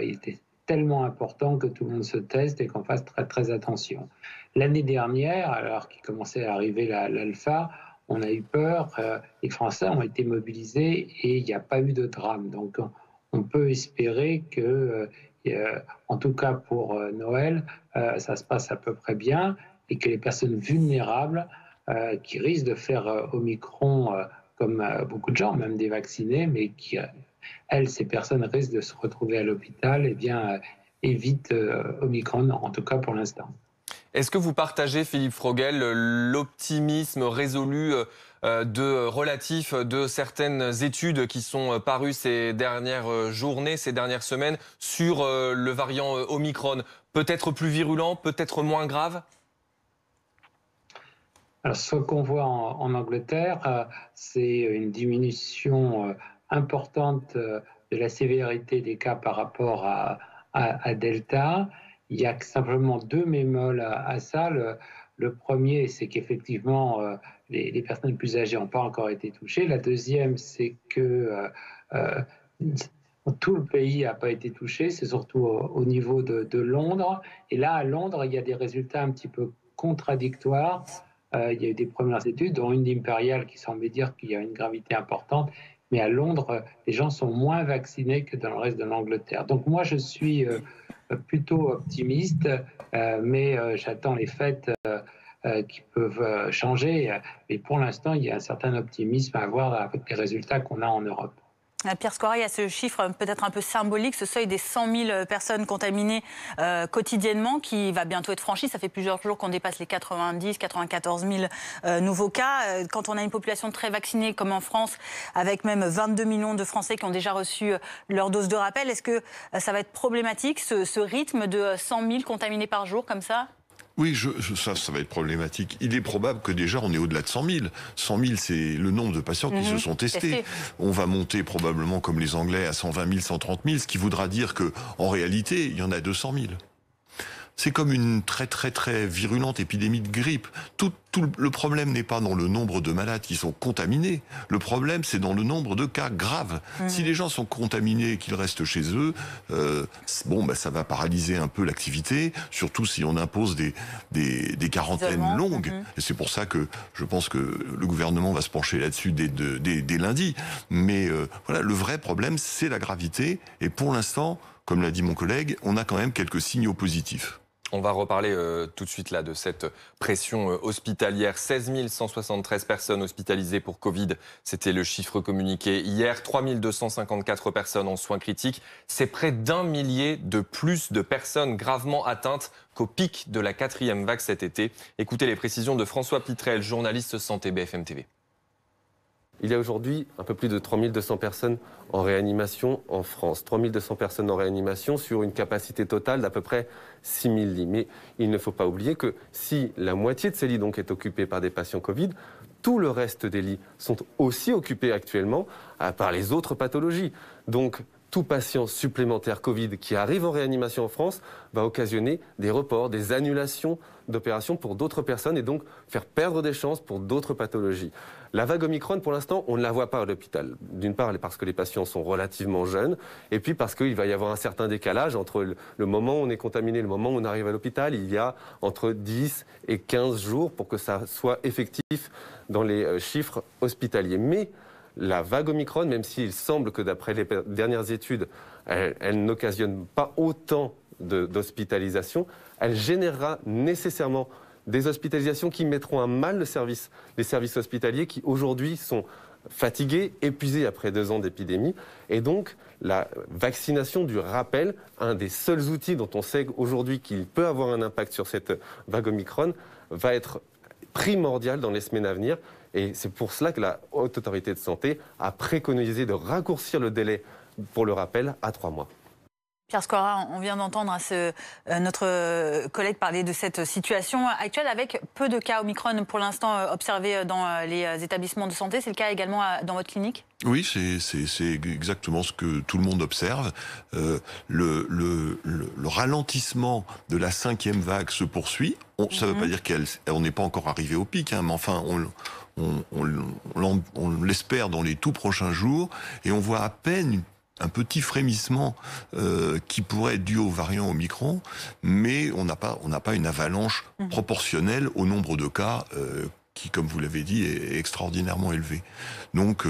il était tellement important que tout le monde se teste et qu'on fasse très, très attention. L'année dernière, alors qu'il commençait à arriver l'alpha, on a eu peur, les Français ont été mobilisés et il n'y a pas eu de drame. Donc on peut espérer que, en tout cas pour Noël, ça se passe à peu près bien et que les personnes vulnérables qui risquent de faire Omicron, comme beaucoup de gens, même des vaccinés, mais qui, ces personnes risquent de se retrouver à l'hôpital, eh bien, évitent Omicron, en tout cas pour l'instant. Est-ce que vous partagez, Philippe Frogel, l'optimisme résolu relatif de certaines études qui sont parues ces dernières journées, ces dernières semaines, sur le variant Omicron? Peut-être plus virulent, peut-être moins grave? Alors, ce qu'on voit en Angleterre, c'est une diminution importante de la sévérité des cas par rapport à Delta. Il y a simplement 2 bémols à ça. Le premier, c'est qu'effectivement, les personnes plus âgées n'ont pas encore été touchées. La deuxième, c'est que tout le pays n'a pas été touché. C'est surtout au niveau de Londres. Et là, à Londres, il y a des résultats un petit peu contradictoires. Il y a eu des premières études, dont une d'Imperial qui semblait dire qu'il y a une gravité importante. Mais à Londres, les gens sont moins vaccinés que dans le reste de l'Angleterre. Donc moi, je suis plutôt optimiste, mais j'attends les faits qui peuvent changer. Mais pour l'instant, il y a un certain optimisme à avoir avec les résultats qu'on a en Europe. Pierre Scoira, il y a ce chiffre peut-être un peu symbolique, ce seuil des 100 000 personnes contaminées quotidiennement qui va bientôt être franchi. Ça fait plusieurs jours qu'on dépasse les 90 94 000 nouveaux cas. Quand on a une population très vaccinée comme en France, avec même 22 millions de Français qui ont déjà reçu leur dose de rappel, est-ce que ça va être problématique, ce rythme de 100 000 contaminés par jour comme ça ? Oui, ça va être problématique. Il est probable que déjà on est au-delà de 100 000. 100 000, c'est le nombre de patients qui se sont testés. On va monter probablement, comme les Anglais, à 120 000, 130 000, ce qui voudra dire que, en réalité, il y en a 200 000. C'est comme une très très très virulente épidémie de grippe. Tout le problème n'est pas dans le nombre de malades qui sont contaminés. Le problème, c'est dans le nombre de cas graves. Si les gens sont contaminés et qu'ils restent chez eux, ça va paralyser un peu l'activité, surtout si on impose des quarantaines longues. Et c'est pour ça que je pense que le gouvernement va se pencher là-dessus dès lundi. Mais voilà, le vrai problème, c'est la gravité. Et pour l'instant, comme l'a dit mon collègue, on a quand même quelques signaux positifs. On va reparler tout de suite là de cette pression hospitalière. 16 173 personnes hospitalisées pour Covid. C'était le chiffre communiqué hier. 3 254 personnes en soins critiques. C'est près d'1 millier de plus de personnes gravement atteintes qu'au pic de la 4e vague cet été. Écoutez les précisions de François Pitrel, journaliste santé BFM TV. Il y a aujourd'hui un peu plus de 3200 personnes en réanimation en France. 3200 personnes en réanimation sur une capacité totale d'à peu près 6000 lits. Mais il ne faut pas oublier que si la moitié de ces lits donc est occupée par des patients Covid, tout le reste des lits sont aussi occupés actuellement par les autres pathologies. Donc tout patient supplémentaire Covid qui arrive en réanimation en France va occasionner des reports, des annulations d'opérations pour d'autres personnes et donc faire perdre des chances pour d'autres pathologies. La vague Omicron, pour l'instant, on ne la voit pas à l'hôpital. D'une part, parce que les patients sont relativement jeunes, et puis parce qu'il va y avoir un certain décalage entre le moment où on est contaminé et le moment où on arrive à l'hôpital. Il y a entre 10 et 15 jours pour que ça soit effectif dans les chiffres hospitaliers. Mais la vague Omicron, même s'il semble que d'après les dernières études, elle n'occasionne pas autant d'hospitalisation, elle générera nécessairement des hospitalisations qui mettront à mal les services hospitaliers qui aujourd'hui sont fatigués, épuisés après 2 ans d'épidémie. Et donc la vaccination du rappel, un des seuls outils dont on sait aujourd'hui qu'il peut avoir un impact sur cette vague Omicron, va être primordial dans les semaines à venir. Et c'est pour cela que la Haute Autorité de Santé a préconisé de raccourcir le délai pour le rappel à 3 mois. Pierre Scora, on vient d'entendre notre collègue parler de cette situation actuelle avec peu de cas Omicron pour l'instant observés dans les établissements de santé. C'est le cas également dans votre clinique ? Oui, c'est exactement ce que tout le monde observe. Le ralentissement de la 5e vague se poursuit. Ça ne veut pas dire qu'on n'est pas encore arrivé au pic, hein, mais enfin, on l'espère dans les tout prochains jours. Et on voit à peine un petit frémissement qui pourrait être dû au variant Omicron, mais on n'a pas une avalanche proportionnelle au nombre de cas qui, comme vous l'avez dit, est extraordinairement élevé. Donc,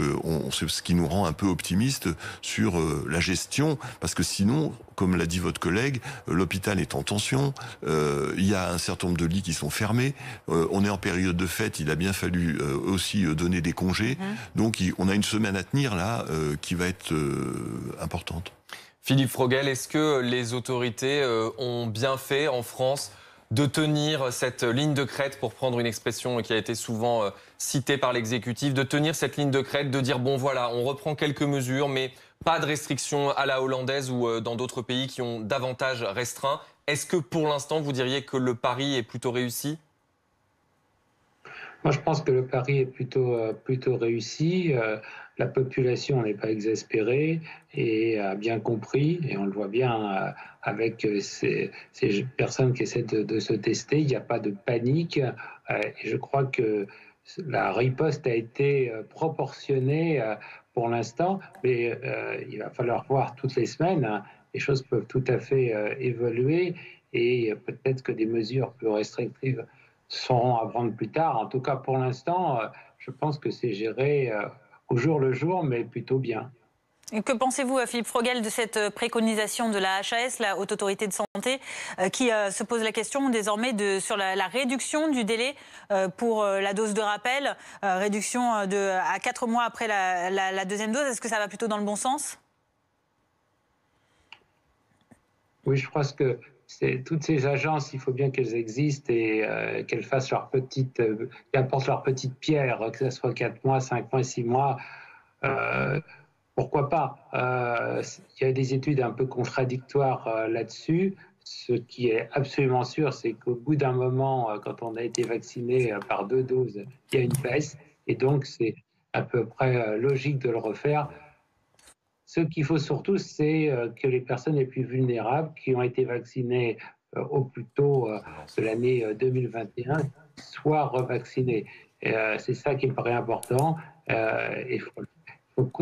c'est ce qui nous rend un peu optimistes sur la gestion, parce que sinon, comme l'a dit votre collègue, l'hôpital est en tension, il y a un certain nombre de lits qui sont fermés, on est en période de fête, il a bien fallu aussi donner des congés, donc on a une semaine à tenir là qui va être importante. Philippe Frogel, est-ce que les autorités ont bien fait en France de tenir cette ligne de crête, pour prendre une expression qui a été souvent citée par l'exécutif, de tenir cette ligne de crête, de dire bon voilà, on reprend quelques mesures, mais pas de restrictions à la hollandaise ou dans d'autres pays qui ont davantage restreint. Est-ce que pour l'instant, vous diriez que le pari est plutôt réussi ? Moi, je pense que le pari est plutôt réussi. La population n'est pas exaspérée et a bien compris, et on le voit bien avec ces personnes qui essaient de se tester. Il n'y a pas de panique. Et je crois que la riposte a été proportionnée pour l'instant, mais il va falloir voir toutes les semaines. Les choses peuvent tout à fait évoluer et peut-être que des mesures plus restrictives seront à prendre plus tard. En tout cas, pour l'instant, je pense que c'est géré au jour le jour, mais plutôt bien. Et que pensez-vous, Philippe Frogel, de cette préconisation de la HAS, la Haute Autorité de Santé, qui se pose la question désormais sur la réduction du délai pour la dose de rappel, réduction à 4 mois après la deuxième dose. Est-ce que ça va plutôt dans le bon sens ? Oui, je pense que toutes ces agences, il faut bien qu'elles existent et qu'elles fassent qu'elles apportent leur petite pierre, que ce soit 4 mois, 5 mois, 6 mois. Pourquoi pas ? Il y a des études un peu contradictoires là-dessus. Ce qui est absolument sûr, c'est qu'au bout d'un moment, quand on a été vacciné par 2 doses, il y a une baisse. Et donc, c'est à peu près logique de le refaire. Ce qu'il faut surtout, c'est que les personnes les plus vulnérables qui ont été vaccinées au plus tôt de l'année 2021 soient revaccinées. C'est ça qui me paraît important. Il faut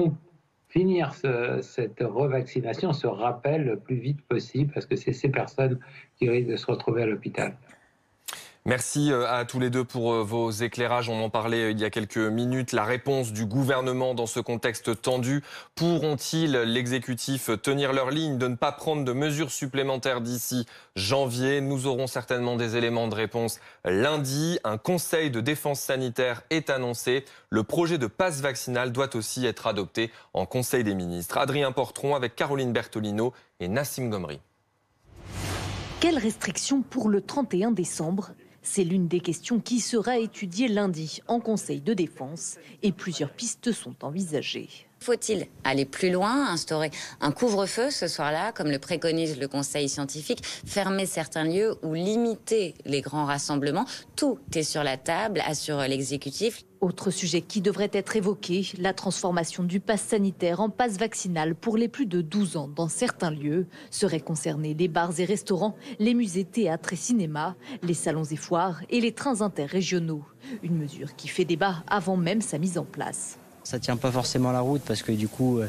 finir cette revaccination, ce rappel le plus vite possible, parce que c'est ces personnes qui risquent de se retrouver à l'hôpital. Merci à tous les deux pour vos éclairages. On en parlait il y a quelques minutes. La réponse du gouvernement dans ce contexte tendu. Pourront-ils, l'exécutif, tenir leur ligne de ne pas prendre de mesures supplémentaires d'ici janvier ? Nous aurons certainement des éléments de réponse lundi. Un conseil de défense sanitaire est annoncé. Le projet de passe vaccinal doit aussi être adopté en Conseil des ministres. Adrien Portron avec Caroline Bertolino et Nassim Gomri. Quelles restrictions pour le 31 décembre ? C'est l'une des questions qui sera étudiée lundi en Conseil de défense et plusieurs pistes sont envisagées. Faut-il aller plus loin, instaurer un couvre-feu ce soir-là, comme le préconise le Conseil scientifique, fermer certains lieux ou limiter les grands rassemblements? Tout est sur la table, assure l'exécutif. Autre sujet qui devrait être évoqué, la transformation du pass sanitaire en pass vaccinal pour les plus de 12 ans dans certains lieux. Seraient concernés les bars et restaurants, les musées, théâtres et cinémas, les salons et foires et les trains interrégionaux. Une mesure qui fait débat avant même sa mise en place. Ça tient pas forcément la route parce que du coup,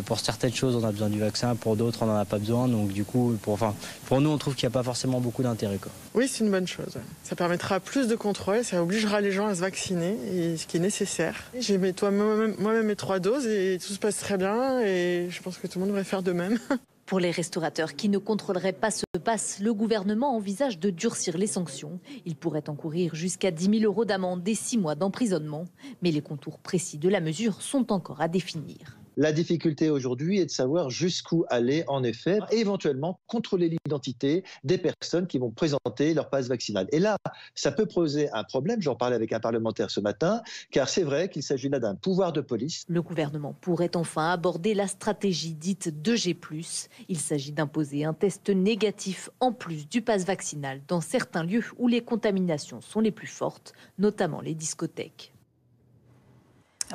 pour certaines choses, on a besoin du vaccin, pour d'autres, on n'en a pas besoin. Donc du coup, pour nous, on trouve qu'il n'y a pas forcément beaucoup d'intérêt, quoi. Oui, c'est une bonne chose. Ça permettra plus de contrôle, ça obligera les gens à se vacciner, et ce qui est nécessaire. J'ai moi-même mes 3 doses et tout se passe très bien et je pense que tout le monde devrait faire de même. Pour les restaurateurs qui ne contrôleraient pas ce pass, le gouvernement envisage de durcir les sanctions. Ils pourraient encourir jusqu'à 10 000 € d'amende et 6 mois d'emprisonnement. Mais les contours précis de la mesure sont encore à définir. La difficulté aujourd'hui est de savoir jusqu'où aller, en effet, et éventuellement contrôler l'identité des personnes qui vont présenter leur passe vaccinal. Et là, ça peut poser un problème, j'en parlais avec un parlementaire ce matin, car c'est vrai qu'il s'agit là d'un pouvoir de police. Le gouvernement pourrait enfin aborder la stratégie dite 2G+. Il s'agit d'imposer un test négatif en plus du passe vaccinal dans certains lieux où les contaminations sont les plus fortes, notamment les discothèques.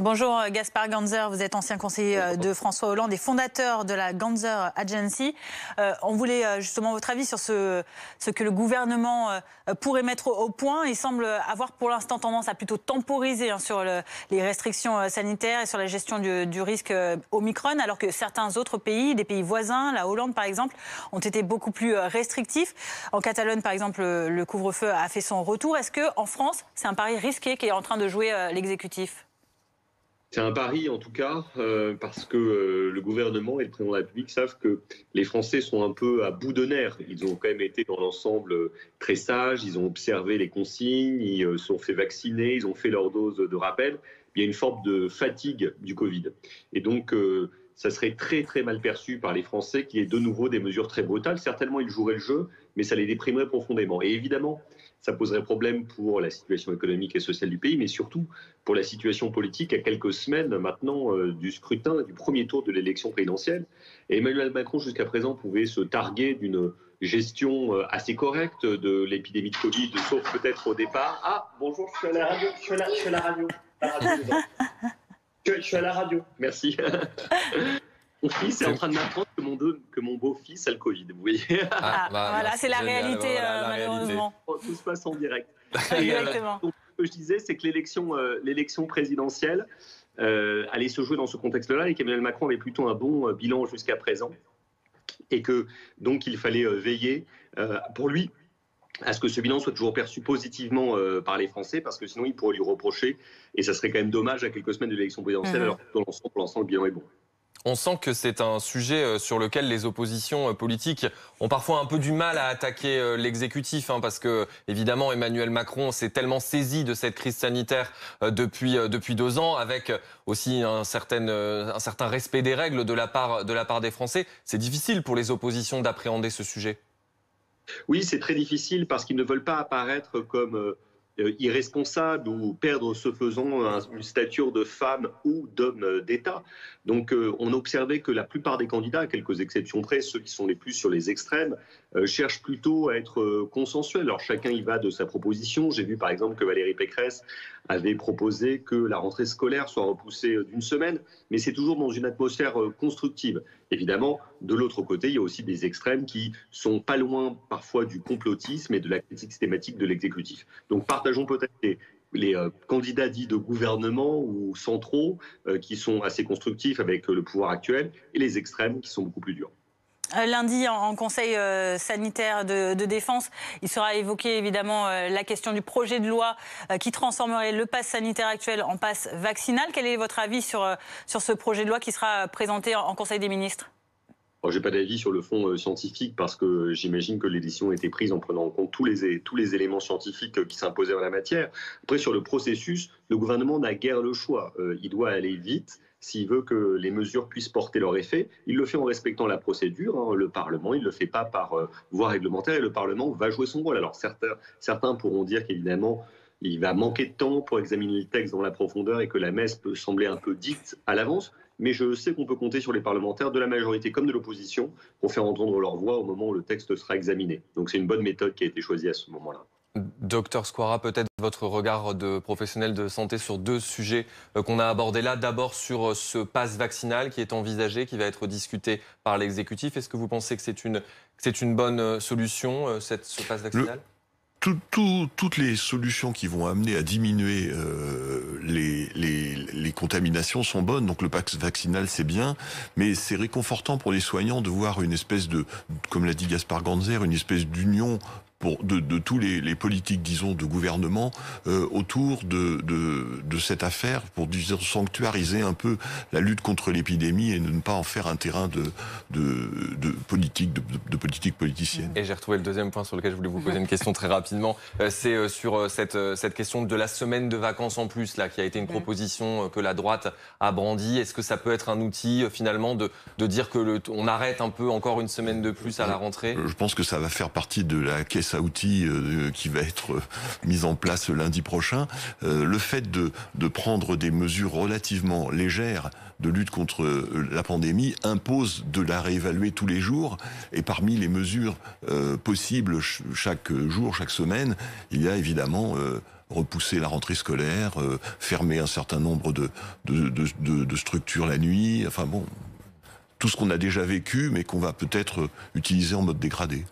Bonjour Gaspard Ganzer, vous êtes ancien conseiller de François Hollande et fondateur de la Ganzer Agency. On voulait justement votre avis sur ce que le gouvernement pourrait mettre au point. Il semble avoir pour l'instant tendance à plutôt temporiser sur les restrictions sanitaires et sur la gestion du risque Omicron, alors que certains autres pays, des pays voisins, la Hollande par exemple, ont été beaucoup plus restrictifs. En Catalogne par exemple, le couvre-feu a fait son retour. Est-ce qu'en France, c'est un pari risqué qui est en train de jouer l'exécutif ? C'est un pari en tout cas, parce que le gouvernement et le président de la République savent que les Français sont un peu à bout de nerfs. Ils ont quand même été dans l'ensemble très sages, ils ont observé les consignes, ils se sont fait vacciner, ils ont fait leur dose de rappel. Il y a une forme de fatigue du Covid. Et donc, ça serait très très mal perçu par les Français qu'il y ait de nouveau des mesures très brutales. Certainement, ils joueraient le jeu, mais ça les déprimerait profondément. Et évidemment, ça poserait problème pour la situation économique et sociale du pays, mais surtout pour la situation politique à quelques semaines maintenant du scrutin, du premier tour de l'élection présidentielle. Et Emmanuel Macron, jusqu'à présent, pouvait se targuer d'une gestion assez correcte de l'épidémie de Covid, sauf peut-être au départ. Ah, bonjour, je suis à la radio, je suis à la radio. Je suis à la radio, merci. Mon fils est en train de m'apprendre que mon beau-fils a le Covid, vous voyez. Voilà, c'est la réalité, malheureusement. Tout se passe en direct. Exactement. Donc, ce que je disais, c'est que l'élection présidentielle allait se jouer dans ce contexte-là et qu'Emmanuel Macron avait plutôt un bon bilan jusqu'à présent. Et que, donc, il fallait veiller, pour lui, à ce que ce bilan soit toujours perçu positivement par les Français, parce que sinon, il pourrait lui reprocher, et ça serait quand même dommage à quelques semaines de l'élection présidentielle, alors que pour l'instant, le bilan est bon. On sent que c'est un sujet sur lequel les oppositions politiques ont parfois un peu du mal à attaquer l'exécutif, parce que, évidemment, Emmanuel Macron s'est tellement saisi de cette crise sanitaire depuis 2 ans, avec aussi un certain respect des règles de la part des Français. C'est difficile pour les oppositions d'appréhender ce sujet. Oui, c'est très difficile parce qu'ils ne veulent pas apparaître comme irresponsables ou perdre ce faisant une stature de femme ou d'homme d'État. Donc on a observé que la plupart des candidats, à quelques exceptions près, ceux qui sont les plus sur les extrêmes, cherchent plutôt à être consensuels. Alors chacun y va de sa proposition. J'ai vu par exemple que Valérie Pécresse avait proposé que la rentrée scolaire soit repoussée d'1 semaine, mais c'est toujours dans une atmosphère constructive. Évidemment, de l'autre côté, il y a aussi des extrêmes qui sont pas loin parfois du complotisme et de la critique systématique de l'exécutif. Donc partageons peut-être les candidats dits de gouvernement ou centraux qui sont assez constructifs avec le pouvoir actuel et les extrêmes qui sont beaucoup plus durs. Lundi, en Conseil sanitaire de défense, il sera évoqué évidemment la question du projet de loi qui transformerait le pass sanitaire actuel en pass vaccinal. Quel est votre avis sur ce projet de loi qui sera présenté en Conseil des ministres ? Je n'ai pas d'avis sur le fond scientifique parce que j'imagine que les décisions ont été prises en prenant en compte tous les éléments scientifiques qui s'imposaient en la matière. Après, sur le processus, le gouvernement n'a guère le choix. Il doit aller vite. S'il veut que les mesures puissent porter leur effet, il le fait en respectant la procédure. Le Parlement, il ne le fait pas par voie réglementaire et le Parlement va jouer son rôle. Alors certains pourront dire qu'évidemment, il va manquer de temps pour examiner le texte dans la profondeur et que la messe peut sembler un peu dite à l'avance. Mais je sais qu'on peut compter sur les parlementaires de la majorité comme de l'opposition pour faire entendre leur voix au moment où le texte sera examiné. Donc c'est une bonne méthode qui a été choisie à ce moment-là. Docteur Squara, peut-être votre regard de professionnel de santé sur 2 sujets qu'on a abordés là. D'abord sur ce pass vaccinal qui est envisagé, qui va être discuté par l'exécutif. Est-ce que vous pensez que c'est une bonne solution, ce pass vaccinal ? Toutes les solutions qui vont amener à diminuer les contaminations sont bonnes. Donc le pass vaccinal, c'est bien, mais c'est réconfortant pour les soignants de voir une espèce de, comme l'a dit Gaspard Ganzer, une espèce d'union de tous les politiques, disons, de gouvernement autour de cette affaire, pour disons, sanctuariser un peu la lutte contre l'épidémie et ne pas en faire un terrain de politique politicienne. Et j'ai retrouvé le deuxième point sur lequel je voulais vous poser une question très rapidement. C'est sur cette question de la semaine de vacances en plus, là, qui a été une proposition que la droite a brandie. Est-ce que ça peut être un outil, finalement, de dire que on arrête un peu encore une semaine de plus à la rentrée? Je pense que ça va faire partie de la caisse à outils qui va être mise en place lundi prochain. Le fait de prendre des mesures relativement légères de lutte contre la pandémie impose de la réévaluer tous les jours. Et parmi les mesures possibles chaque jour, chaque semaine, il y a évidemment repousser la rentrée scolaire, fermer un certain nombre de structures la nuit, enfin bon, tout ce qu'on a déjà vécu, mais qu'on va peut-être utiliser en mode dégradé.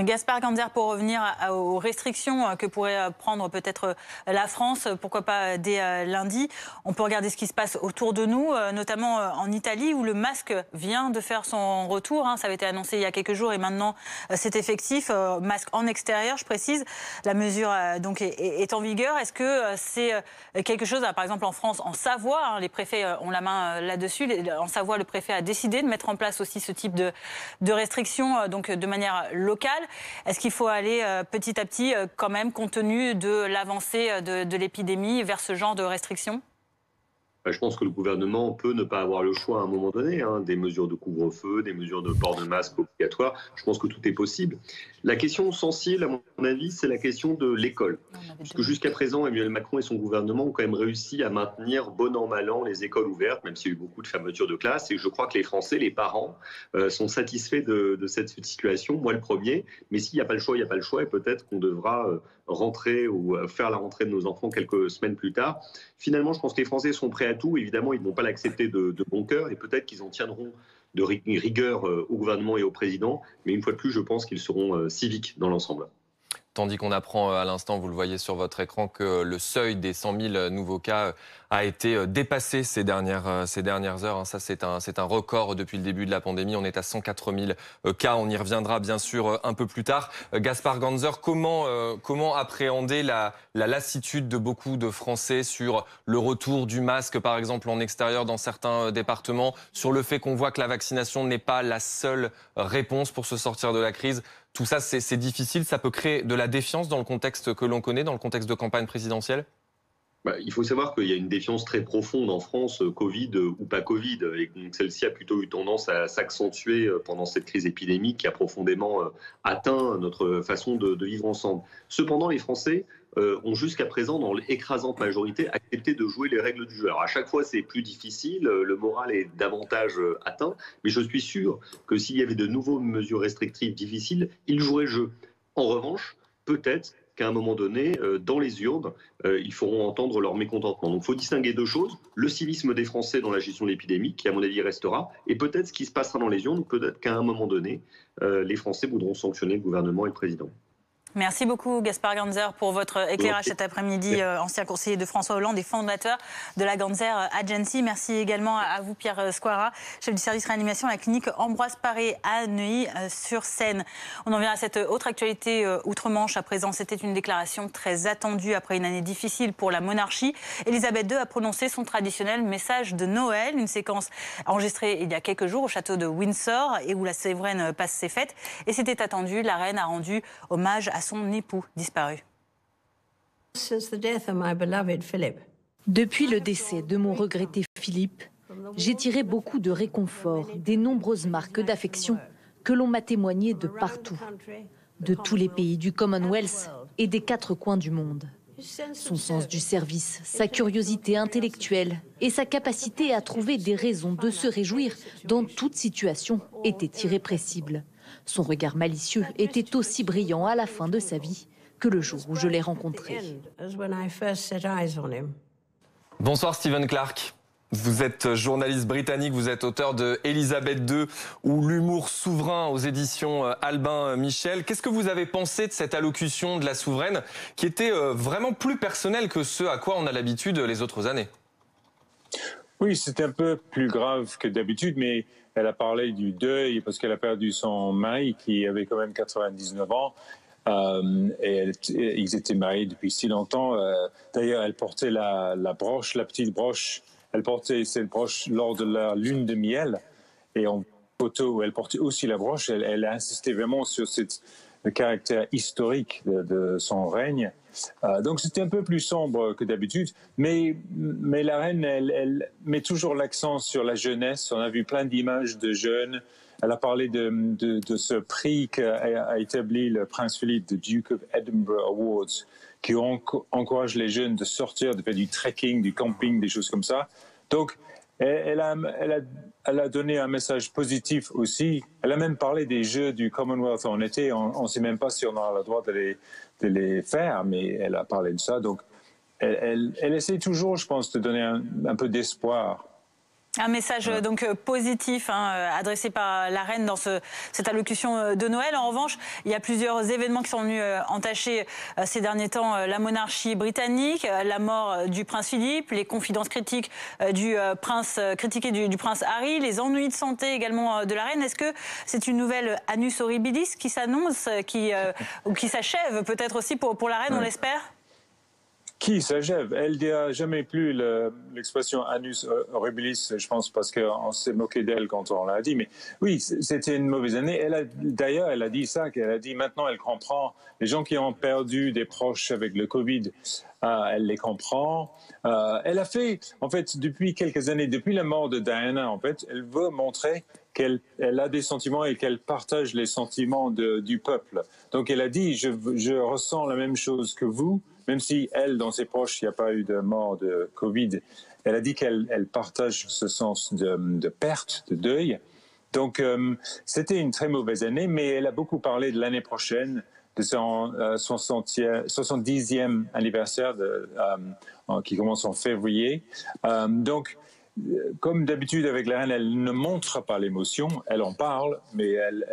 Gaspard Ganzer, pour revenir aux restrictions que pourrait prendre peut-être la France, pourquoi pas dès lundi. On peut regarder ce qui se passe autour de nous, notamment en Italie, où le masque vient de faire son retour. Ça avait été annoncé il y a quelques jours et maintenant c'est effectif. Masque en extérieur, je précise. La mesure donc est en vigueur. Est-ce que c'est quelque chose, par exemple en France, en Savoie, les préfets ont la main là-dessus. En Savoie, le préfet a décidé de mettre en place aussi ce type de restrictions, donc de manière locale. Est-ce qu'il faut aller petit à petit, quand même, compte tenu de l'avancée de l'épidémie, vers ce genre de restrictions ? Je pense que le gouvernement peut ne pas avoir le choix à un moment donné, des mesures de couvre-feu, des mesures de port de masque obligatoire. Je pense que tout est possible. La question sensible, à mon avis, c'est la question de l'école. Parce que jusqu'à présent, Emmanuel Macron et son gouvernement ont quand même réussi à maintenir bon an, mal an les écoles ouvertes, même s'il y a eu beaucoup de fermetures de classes. Et je crois que les Français, les parents, sont satisfaits de cette situation. Moi, le premier. Mais s'il n'y a pas le choix, il n'y a pas le choix. Et peut-être qu'on devra rentrer ou faire la rentrée de nos enfants quelques semaines plus tard. Finalement, je pense que les Français sont prêts à tout. Évidemment, ils ne vont pas l'accepter de bon cœur et peut-être qu'ils en tiendront de rigueur au gouvernement et au président. Mais une fois de plus, je pense qu'ils seront civiques dans l'ensemble. Tandis qu'on apprend à l'instant, vous le voyez sur votre écran, que le seuil des 100 000 nouveaux cas a été dépassé ces dernières heures. Ça, c'est un record depuis le début de la pandémie. On est à 104 000 cas. On y reviendra bien sûr un peu plus tard. Gaspard Ganzer, comment appréhender la lassitude de beaucoup de Français sur le retour du masque, par exemple, en extérieur dans certains départements, sur le fait qu'on voit que la vaccination n'est pas la seule réponse pour se sortir de la crise? Tout ça, c'est difficile. Ça peut créer de la défiance dans le contexte que l'on connaît, dans le contexte de campagne présidentielle? Il faut savoir qu'il y a une défiance très profonde en France, Covid ou pas Covid, et celle-ci a plutôt eu tendance à s'accentuer pendant cette crise épidémique qui a profondément atteint notre façon de vivre ensemble. Cependant, les Français ont jusqu'à présent, dans l'écrasante majorité, accepté de jouer les règles du jeu. Alors à chaque fois, c'est plus difficile, le moral est davantage atteint, mais je suis sûr que s'il y avait de nouvelles mesures restrictives difficiles, ils joueraient le jeu. En revanche, peut-être qu'à un moment donné, dans les urnes, ils feront entendre leur mécontentement. Donc il faut distinguer deux choses, le civisme des Français dans la gestion de l'épidémie, qui à mon avis restera, et peut-être ce qui se passera dans les urnes, peut-être qu'à un moment donné, les Français voudront sanctionner le gouvernement et le président. Merci beaucoup Gaspard Ganzer pour votre éclairage cet après-midi, ancien conseiller de François Hollande et fondateur de la Ganzer Agency. Merci également à vous Pierre Squara, chef du service réanimation à la clinique Ambroise Paré à Neuilly-sur-Seine. On en vient à cette autre actualité outre-Manche à présent. C'était une déclaration très attendue après une année difficile pour la monarchie. Elisabeth II a prononcé son traditionnel message de Noël, une séquence enregistrée il y a quelques jours au château de Windsor et où la souveraine passe ses fêtes. Et c'était attendu, la reine a rendu hommage à son époux disparu. Depuis le décès de mon regretté Philippe, j'ai tiré beaucoup de réconfort des nombreuses marques d'affection que l'on m'a témoignées de partout, de tous les pays du Commonwealth et des 4 coins du monde. Son sens du service, sa curiosité intellectuelle et sa capacité à trouver des raisons de se réjouir dans toute situation étaient irrépressibles. Son regard malicieux était aussi brillant à la fin de sa vie que le jour où je l'ai rencontré. Bonsoir Stephen Clark. Vous êtes journaliste britannique, vous êtes auteur de Elisabeth II ou l'humour souverain aux éditions Albin Michel. Qu'est-ce que vous avez pensé de cette allocution de la souveraine qui était vraiment plus personnelle que ce à quoi on a l'habitude les autres années? Oui, c'était un peu plus grave que d'habitude, mais elle a parlé du deuil parce qu'elle a perdu son mari qui avait quand même 99 ans. Ils étaient mariés depuis si longtemps. D'ailleurs, elle portait la broche, la petite broche. Elle portait cette broche lors de la lune de miel. Et en photo où elle portait aussi la broche, elle a insisté vraiment sur le caractère historique de son règne. Donc c'était un peu plus sombre que d'habitude, mais la reine, elle met toujours l'accent sur la jeunesse. On a vu plein d'images de jeunes. Elle a parlé de ce prix qu'a établi le prince Philippe, the Duke of Edinburgh Awards, qui encourage les jeunes de sortir, de faire du trekking, du camping, des choses comme ça. Donc elle a donné un message positif aussi. Elle a même parlé des Jeux du Commonwealth en été. On ne sait même pas si on aura le droit de les faire, mais elle a parlé de ça. Donc, elle essaie toujours, je pense, de donner un peu d'espoir. Un message donc positif adressé par la reine dans cette allocution de Noël. En revanche, il y a plusieurs événements qui sont venus entacher ces derniers temps la monarchie britannique, la mort du prince Philippe, les confidences critiques du prince Harry, les ennuis de santé également de la reine. Est-ce que c'est une nouvelle annus horribilis qui s'annonce, ou qui s'achève peut-être aussi pour la reine, on l'espère? Qui s'achève. Elle dira jamais plus l'expression annus horribilis, je pense, parce qu'on s'est moqué d'elle quand on l'a dit. Mais oui, c'était une mauvaise année. D'ailleurs, elle a dit ça, qu'elle a dit maintenant, elle comprend les gens qui ont perdu des proches avec le Covid. Elle les comprend. Elle a fait, en fait, depuis quelques années, depuis la mort de Diana, en fait, elle veut montrer qu'elle a des sentiments et qu'elle partage les sentiments du peuple. Donc, elle a dit, je ressens la même chose que vous. Même si elle, dans ses proches, il n'y a pas eu de mort de Covid, elle a dit qu'elle partage ce sens de perte, de deuil. Donc, c'était une très mauvaise année, mais elle a beaucoup parlé de l'année prochaine, de son 70e anniversaire qui commence en février. Donc, comme d'habitude avec la reine, elle ne montre pas l'émotion, elle en parle, mais elle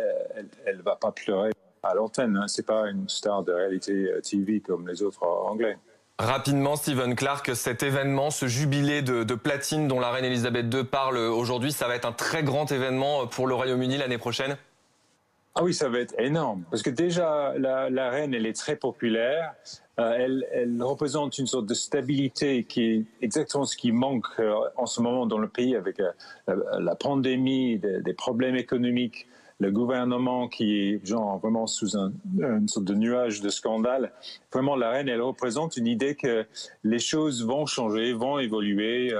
ne va pas pleurer à l'antenne. C'est pas une star de réalité TV comme les autres anglais. Rapidement, Stephen Clark, cet événement, ce jubilé de platine dont la reine Elisabeth II parle aujourd'hui, ça va être un très grand événement pour le Royaume-Uni l'année prochaine? Ah oui, ça va être énorme. Parce que déjà, la reine, elle est très populaire. Elle représente une sorte de stabilité qui est exactement ce qui manque en ce moment dans le pays avec la pandémie, des problèmes économiques. Le gouvernement qui est genre vraiment sous une sorte de nuage de scandale. Vraiment, la reine, elle représente une idée que les choses vont changer, vont évoluer.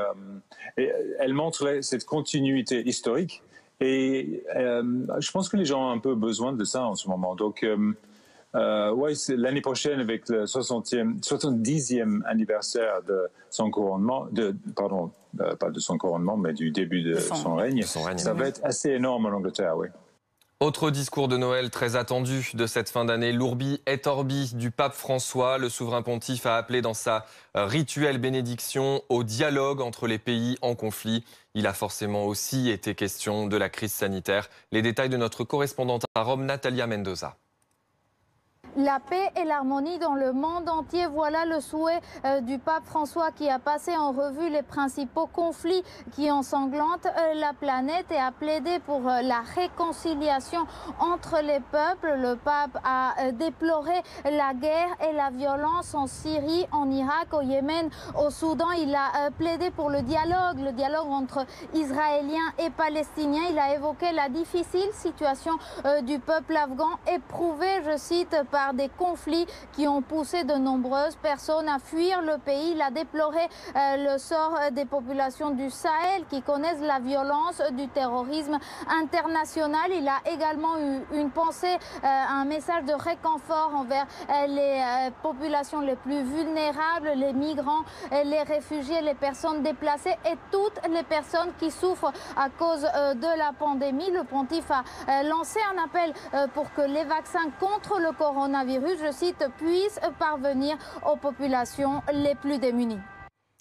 Et elle montre cette continuité historique. Et je pense que les gens ont un peu besoin de ça en ce moment. Donc, ouais, l'année prochaine, avec le 70e anniversaire de son couronnement, pas de son couronnement, mais du début de son règne, ça va être assez énorme en Angleterre, oui. Autre discours de Noël très attendu de cette fin d'année, l'Urbi et Orbi du pape François. Le souverain pontife a appelé dans sa rituelle bénédiction au dialogue entre les pays en conflit. Il a forcément aussi été question de la crise sanitaire. Les détails de notre correspondante à Rome, Natalia Mendoza. La paix et l'harmonie dans le monde entier, voilà le souhait du pape François qui a passé en revue les principaux conflits qui ensanglantent la planète et a plaidé pour la réconciliation entre les peuples. Le pape a déploré la guerre et la violence en Syrie, en Irak, au Yémen, au Soudan. Il a plaidé pour le dialogue entre Israéliens et Palestiniens. Il a évoqué la difficile situation du peuple afghan, éprouvé, je cite, par des conflits qui ont poussé de nombreuses personnes à fuir le pays. Il a déploré le sort des populations du Sahel qui connaissent la violence du terrorisme international. Il a également eu une pensée, un message de réconfort envers les populations les plus vulnérables, les migrants, les réfugiés, les personnes déplacées et toutes les personnes qui souffrent à cause de la pandémie. Le pontife a lancé un appel pour que les vaccins contre le coronavirus, je cite, puissent parvenir aux populations les plus démunies.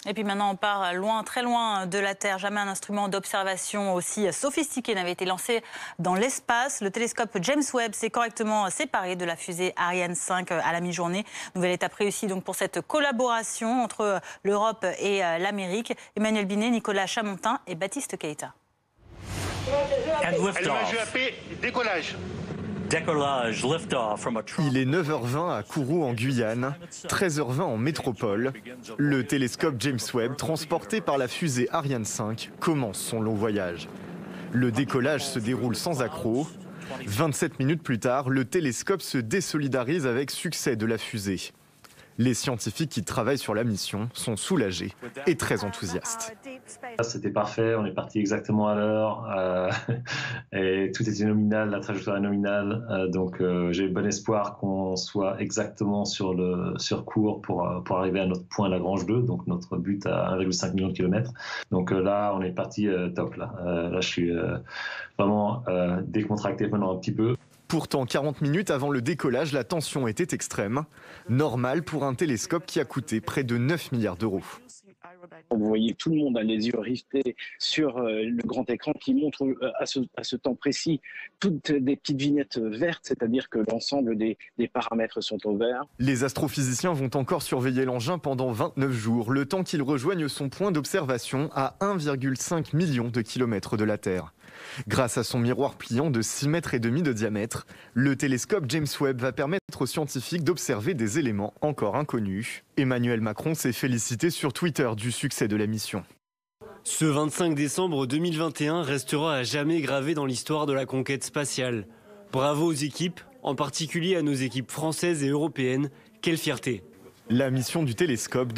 Et puis maintenant, on part loin, très loin de la Terre. Jamais un instrument d'observation aussi sophistiqué n'avait été lancé dans l'espace. Le télescope James Webb s'est correctement séparé de la fusée Ariane 5 à la mi-journée. Nouvelle étape réussie donc pour cette collaboration entre l'Europe et l'Amérique. Emmanuel Binet, Nicolas Chamontin et Baptiste Keita. LEGAP, décollage. Il est 9h20 à Kourou en Guyane, 13h20 en métropole. Le télescope James Webb, transporté par la fusée Ariane 5, commence son long voyage. Le décollage se déroule sans accroc. 27 minutes plus tard, le télescope se désolidarise avec succès de la fusée. Les scientifiques qui travaillent sur la mission sont soulagés et très enthousiastes. C'était parfait, on est parti exactement à l'heure et tout était nominal, la trajectoire est nominale. Donc j'ai bon espoir qu'on soit exactement sur cours pour arriver à notre point Lagrange 2, donc notre but à 1,5 million de kilomètres. Donc là, on est parti top. Là, je suis vraiment décontracté pendant un petit peu. Pourtant, 40 minutes avant le décollage, la tension était extrême. Normal pour un télescope qui a coûté près de 9 milliards d'euros. Vous voyez, tout le monde a les yeux rivés sur le grand écran qui montre à ce temps précis toutes des petites vignettes vertes, c'est-à-dire que l'ensemble des paramètres sont au vert. Les astrophysiciens vont encore surveiller l'engin pendant 29 jours, le temps qu'il rejoigne son point d'observation à 1,5 million de kilomètres de la Terre. Grâce à son miroir pliant de 6,5 mètres de diamètre, le télescope James Webb va permettre aux scientifiques d'observer des éléments encore inconnus. Emmanuel Macron s'est félicité sur Twitter du succès de la mission. Ce 25 décembre 2021 restera à jamais gravé dans l'histoire de la conquête spatiale. Bravo aux équipes, en particulier à nos équipes françaises et européennes. Quelle fierté! La mission du télescope